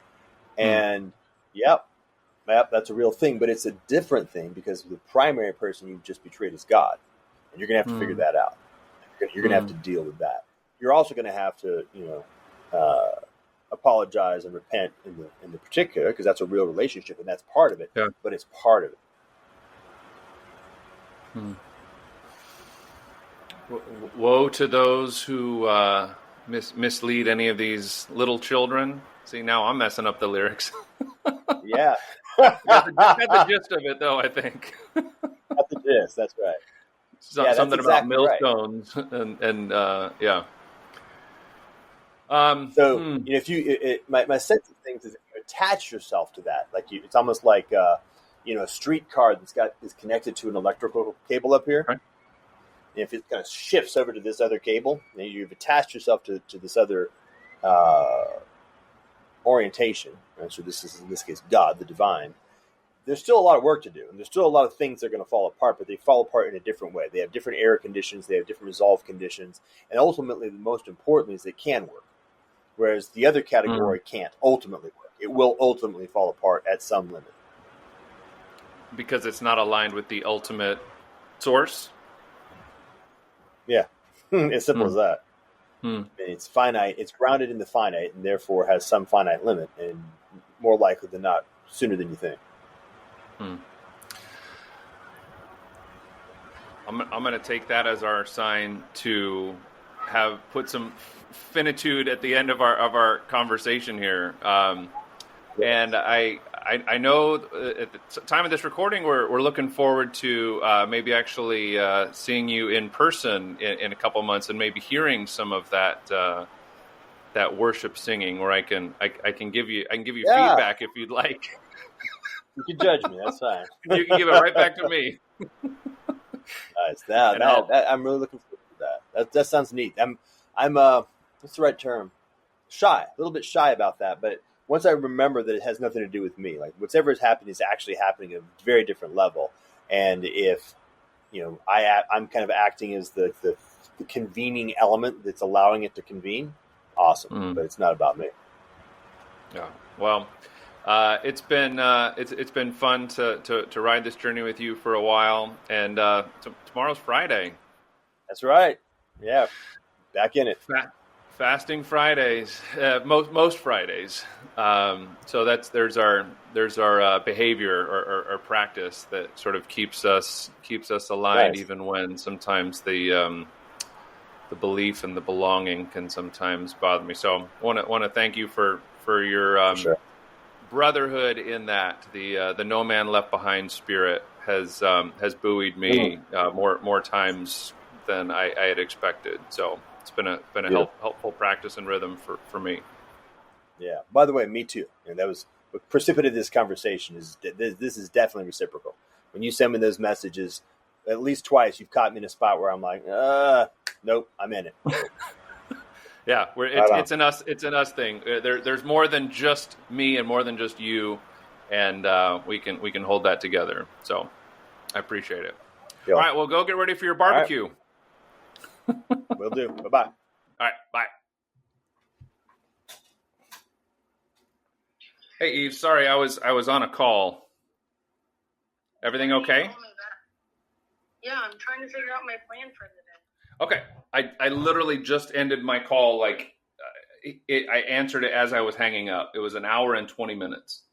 Speaker 5: And yep, that's a real thing, but it's a different thing because the primary person you've just betrayed is God. And you're going to have to figure that out. You're going to have to deal with that. You're also going to have to, apologize and repent in the particular, because that's a real relationship and that's part of it, but it's part of it.
Speaker 7: Woe to those who mislead any of these little children. See, now I'm messing up the lyrics.
Speaker 5: Yeah.
Speaker 7: got the gist of it, though, I think.
Speaker 5: That's the gist. That's right.
Speaker 7: Something
Speaker 5: that's
Speaker 7: about
Speaker 5: exactly
Speaker 7: millstones
Speaker 5: right.
Speaker 7: and yeah.
Speaker 5: My sense of things is if you attach yourself to that, it's almost like a streetcar is connected to an electrical cable up here.
Speaker 7: Right.
Speaker 5: And if it kind of shifts over to this other cable, then you've attached yourself to this other orientation. Right? So this is, in this case, God, the divine. There's still a lot of work to do, and there's still a lot of things that are going to fall apart, but they fall apart in a different way. They have different error conditions, they have different resolve conditions, and ultimately, the most important is they can work, whereas the other category can't ultimately work. It will ultimately fall apart at some limit.
Speaker 7: Because it's not aligned with the ultimate source?
Speaker 5: Yeah, as simple as that. It's finite, it's grounded in the finite, and therefore has some finite limit, and more likely than not, sooner than you think.
Speaker 7: I'm going to take that as our sign to have put some finitude at the end of our conversation here. And I know at the time of this recording, we're looking forward to maybe actually seeing you in person in a couple months, and maybe hearing some of that worship singing, where I can give you feedback if you'd like.
Speaker 5: You can judge me. That's fine.
Speaker 7: You can give it right back to me.
Speaker 5: Nice. I'm really looking forward to that. That sounds neat. I'm what's the right term? Shy. A little bit shy about that, but once I remember that it has nothing to do with me, like whatever is happening is actually happening at a very different level. And if I'm kind of acting as the convening element that's allowing it to convene, awesome. But it's not about me.
Speaker 7: Yeah. Well, it's been fun to ride this journey with you for a while, and tomorrow's Friday.
Speaker 5: That's right. Yeah, back in it.
Speaker 7: Fasting Fridays, most Fridays. So there's our behavior or practice that sort of keeps us aligned, even when sometimes the belief and the belonging can sometimes bother me. So want to thank you for your
Speaker 5: sure.
Speaker 7: brotherhood in that. The no man left behind spirit has buoyed me more times than I had expected. So it's been a helpful practice and rhythm for me.
Speaker 5: Yeah. By the way, me too. And that was what precipitated this conversation. This is definitely reciprocal. When you send me those messages, at least twice, you've caught me in a spot where I'm like, nope, I'm in it.
Speaker 7: Yeah, it's an us thing. There's more than just me and more than just you, and we can hold that together. So I appreciate it.
Speaker 5: Yeah.
Speaker 7: All right, well, go get ready for your barbecue.
Speaker 5: Right. Will do. Bye-bye.
Speaker 7: All right, bye. Hey, Eve, sorry, I was on a call. Everything okay?
Speaker 10: Yeah, I'm trying to figure out my plan for the day.
Speaker 7: Okay, I literally just ended my call. I answered it as I was hanging up. It was an hour and 20 minutes.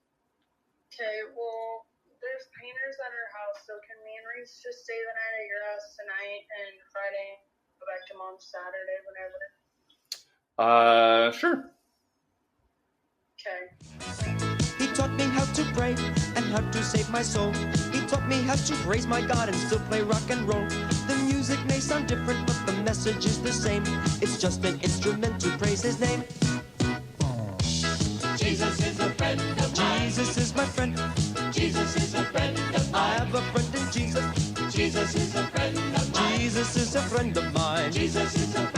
Speaker 10: Okay, well, there's painters at our house, so can me and Reese just stay the night at your house tonight and Friday go back to Mom's Saturday, whenever?
Speaker 7: Sure.
Speaker 10: Okay.
Speaker 2: He taught me how to pray and how to save my soul. He taught me how to praise my God and still play rock and roll. The music may sound different, but the message is the same. It's just an instrument to praise his name.
Speaker 1: Jesus is a friend of mine.
Speaker 2: Jesus is my friend.
Speaker 1: Jesus is a friend of
Speaker 2: I
Speaker 1: mine.
Speaker 2: have a friend in Jesus.
Speaker 1: Jesus is a friend of mine.
Speaker 2: Jesus is a friend of mine.
Speaker 1: Jesus is a